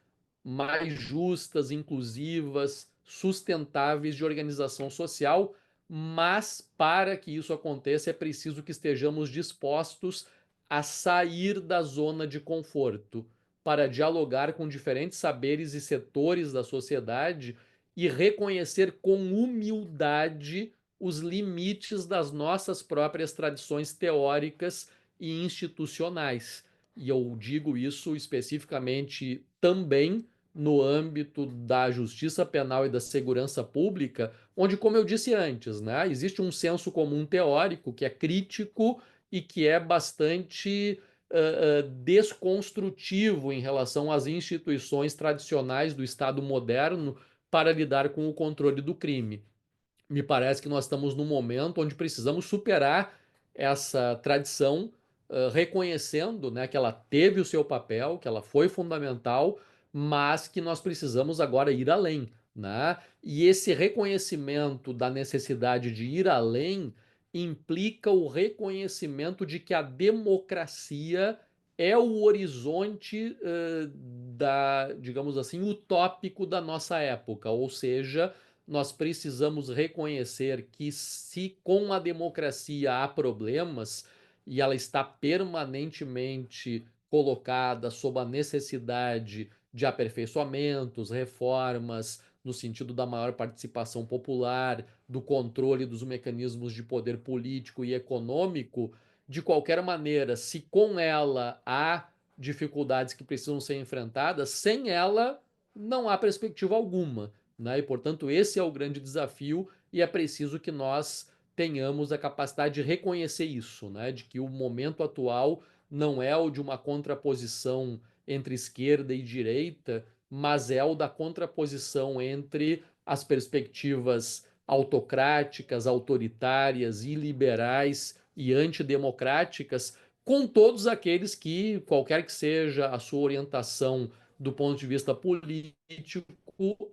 mais justas, inclusivas, sustentáveis de organização social, mas para que isso aconteça é preciso que estejamos dispostos a sair da zona de conforto, para dialogar com diferentes saberes e setores da sociedade e reconhecer com humildade os limites das nossas próprias tradições teóricas e institucionais. E eu digo isso especificamente também no âmbito da justiça penal e da segurança pública, onde, como eu disse antes, né, existe um senso comum teórico que é crítico e que é bastante desconstrutivo em relação às instituições tradicionais do Estado moderno para lidar com o controle do crime. Me parece que nós estamos num momento onde precisamos superar essa tradição, reconhecendo, né, que ela teve o seu papel, que ela foi fundamental, mas que nós precisamos agora ir além, né? E esse reconhecimento da necessidade de ir além implica o reconhecimento de que a democracia é o horizonte, digamos assim, utópico da nossa época, ou seja, nós precisamos reconhecer que se com a democracia há problemas e ela está permanentemente colocada sob a necessidade de aperfeiçoamentos, reformas, no sentido da maior participação popular, do controle dos mecanismos de poder político e econômico, de qualquer maneira, se com ela há dificuldades que precisam ser enfrentadas, sem ela não há perspectiva alguma, né? E, portanto, esse é o grande desafio e é preciso que nós tenhamos a capacidade de reconhecer isso, né? De que o momento atual não é o de uma contraposição entre esquerda e direita, mas é o da contraposição entre as perspectivas autocráticas, autoritárias, iliberais e antidemocráticas, com todos aqueles que, qualquer que seja a sua orientação do ponto de vista político,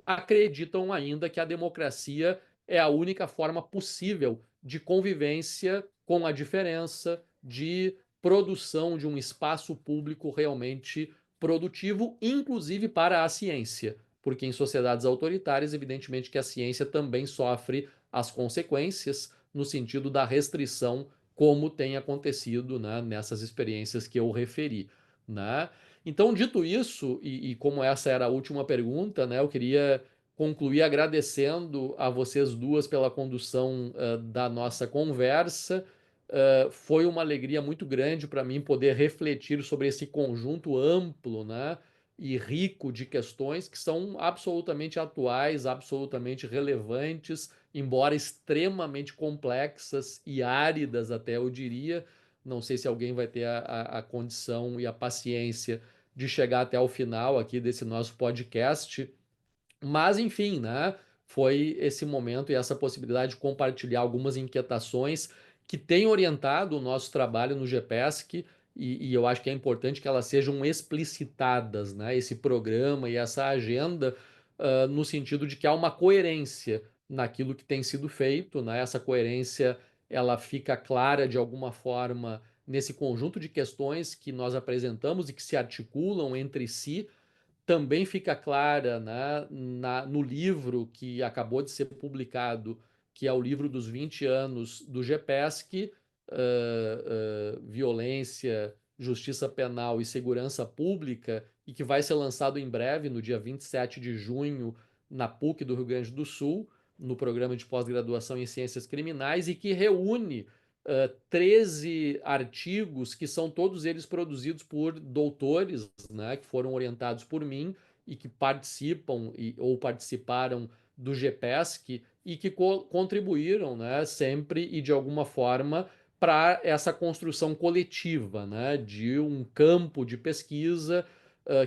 acreditam ainda que a democracia é a única forma possível de convivência com a diferença, de produção de um espaço público realmente produtivo, inclusive para a ciência, porque em sociedades autoritárias, evidentemente que a ciência também sofre as consequências no sentido da restrição, como tem acontecido, né, nessas experiências que eu referi, né? Então, dito isso, e como essa era a última pergunta, né, eu queria concluir agradecendo a vocês duas pela condução da nossa conversa. Foi uma alegria muito grande para mim poder refletir sobre esse conjunto amplo, né, e rico de questões que são absolutamente atuais, absolutamente relevantes, embora extremamente complexas e áridas, até eu diria. Não sei se alguém vai ter a condição e a paciência de chegar até o final aqui desse nosso podcast. Mas, enfim, né? Foi esse momento e essa possibilidade de compartilhar algumas inquietações que têm orientado o nosso trabalho no GPESC e eu acho que é importante que elas sejam explicitadas, né? Esse programa e essa agenda, no sentido de que há uma coerência naquilo que tem sido feito, né? Essa coerência ela fica clara de alguma forma nesse conjunto de questões que nós apresentamos e que se articulam entre si também fica clara, né, no livro que acabou de ser publicado, que é o livro dos 20 anos do GPESC, Violência, Justiça Penal e Segurança Pública, e que vai ser lançado em breve, no dia 27 de junho, na PUC do Rio Grande do Sul, no programa de pós-graduação em Ciências Criminais, e que reúne 13 artigos que são todos eles produzidos por doutores, né, que foram orientados por mim e que participam ou participaram do GPESC e que contribuíram, né, sempre e de alguma forma para essa construção coletiva, né, de um campo de pesquisa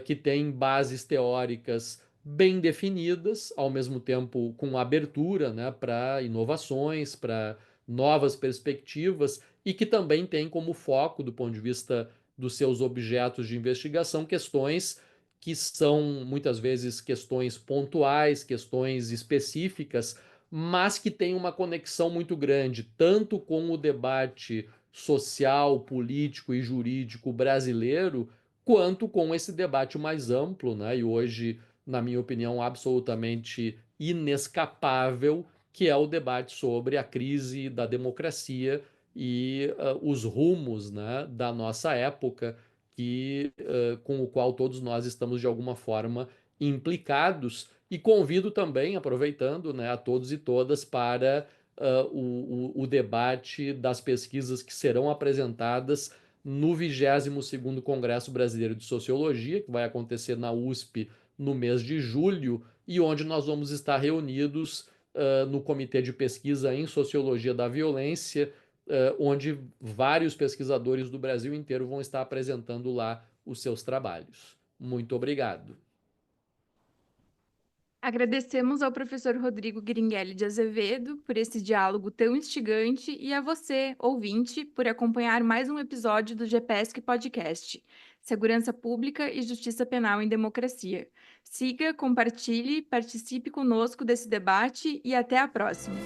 que tem bases teóricas bem definidas, ao mesmo tempo com abertura, né, para inovações, para novas perspectivas e que também tem como foco, do ponto de vista dos seus objetos de investigação, questões que são muitas vezes questões pontuais, questões específicas, mas que têm uma conexão muito grande, tanto com o debate social, político e jurídico brasileiro, quanto com esse debate mais amplo, né? E hoje, na minha opinião, absolutamente inescapável, que é o debate sobre a crise da democracia e os rumos, né, da nossa época, com o qual todos nós estamos de alguma forma implicados. E convido também, aproveitando, né, a todos e todas para o debate das pesquisas que serão apresentadas no 22º Congresso Brasileiro de Sociologia, que vai acontecer na USP no mês de julho, e onde nós vamos estar reunidos no Comitê de Pesquisa em Sociologia da Violência, onde vários pesquisadores do Brasil inteiro vão estar apresentando lá os seus trabalhos. Muito obrigado. Agradecemos ao professor Rodrigo Guiringhelli de Azevedo por esse diálogo tão instigante e a você, ouvinte, por acompanhar mais um episódio do GPESC Podcast, Segurança Pública e Justiça Penal em Democracia. Siga, compartilhe, participe conosco desse debate e até a próxima.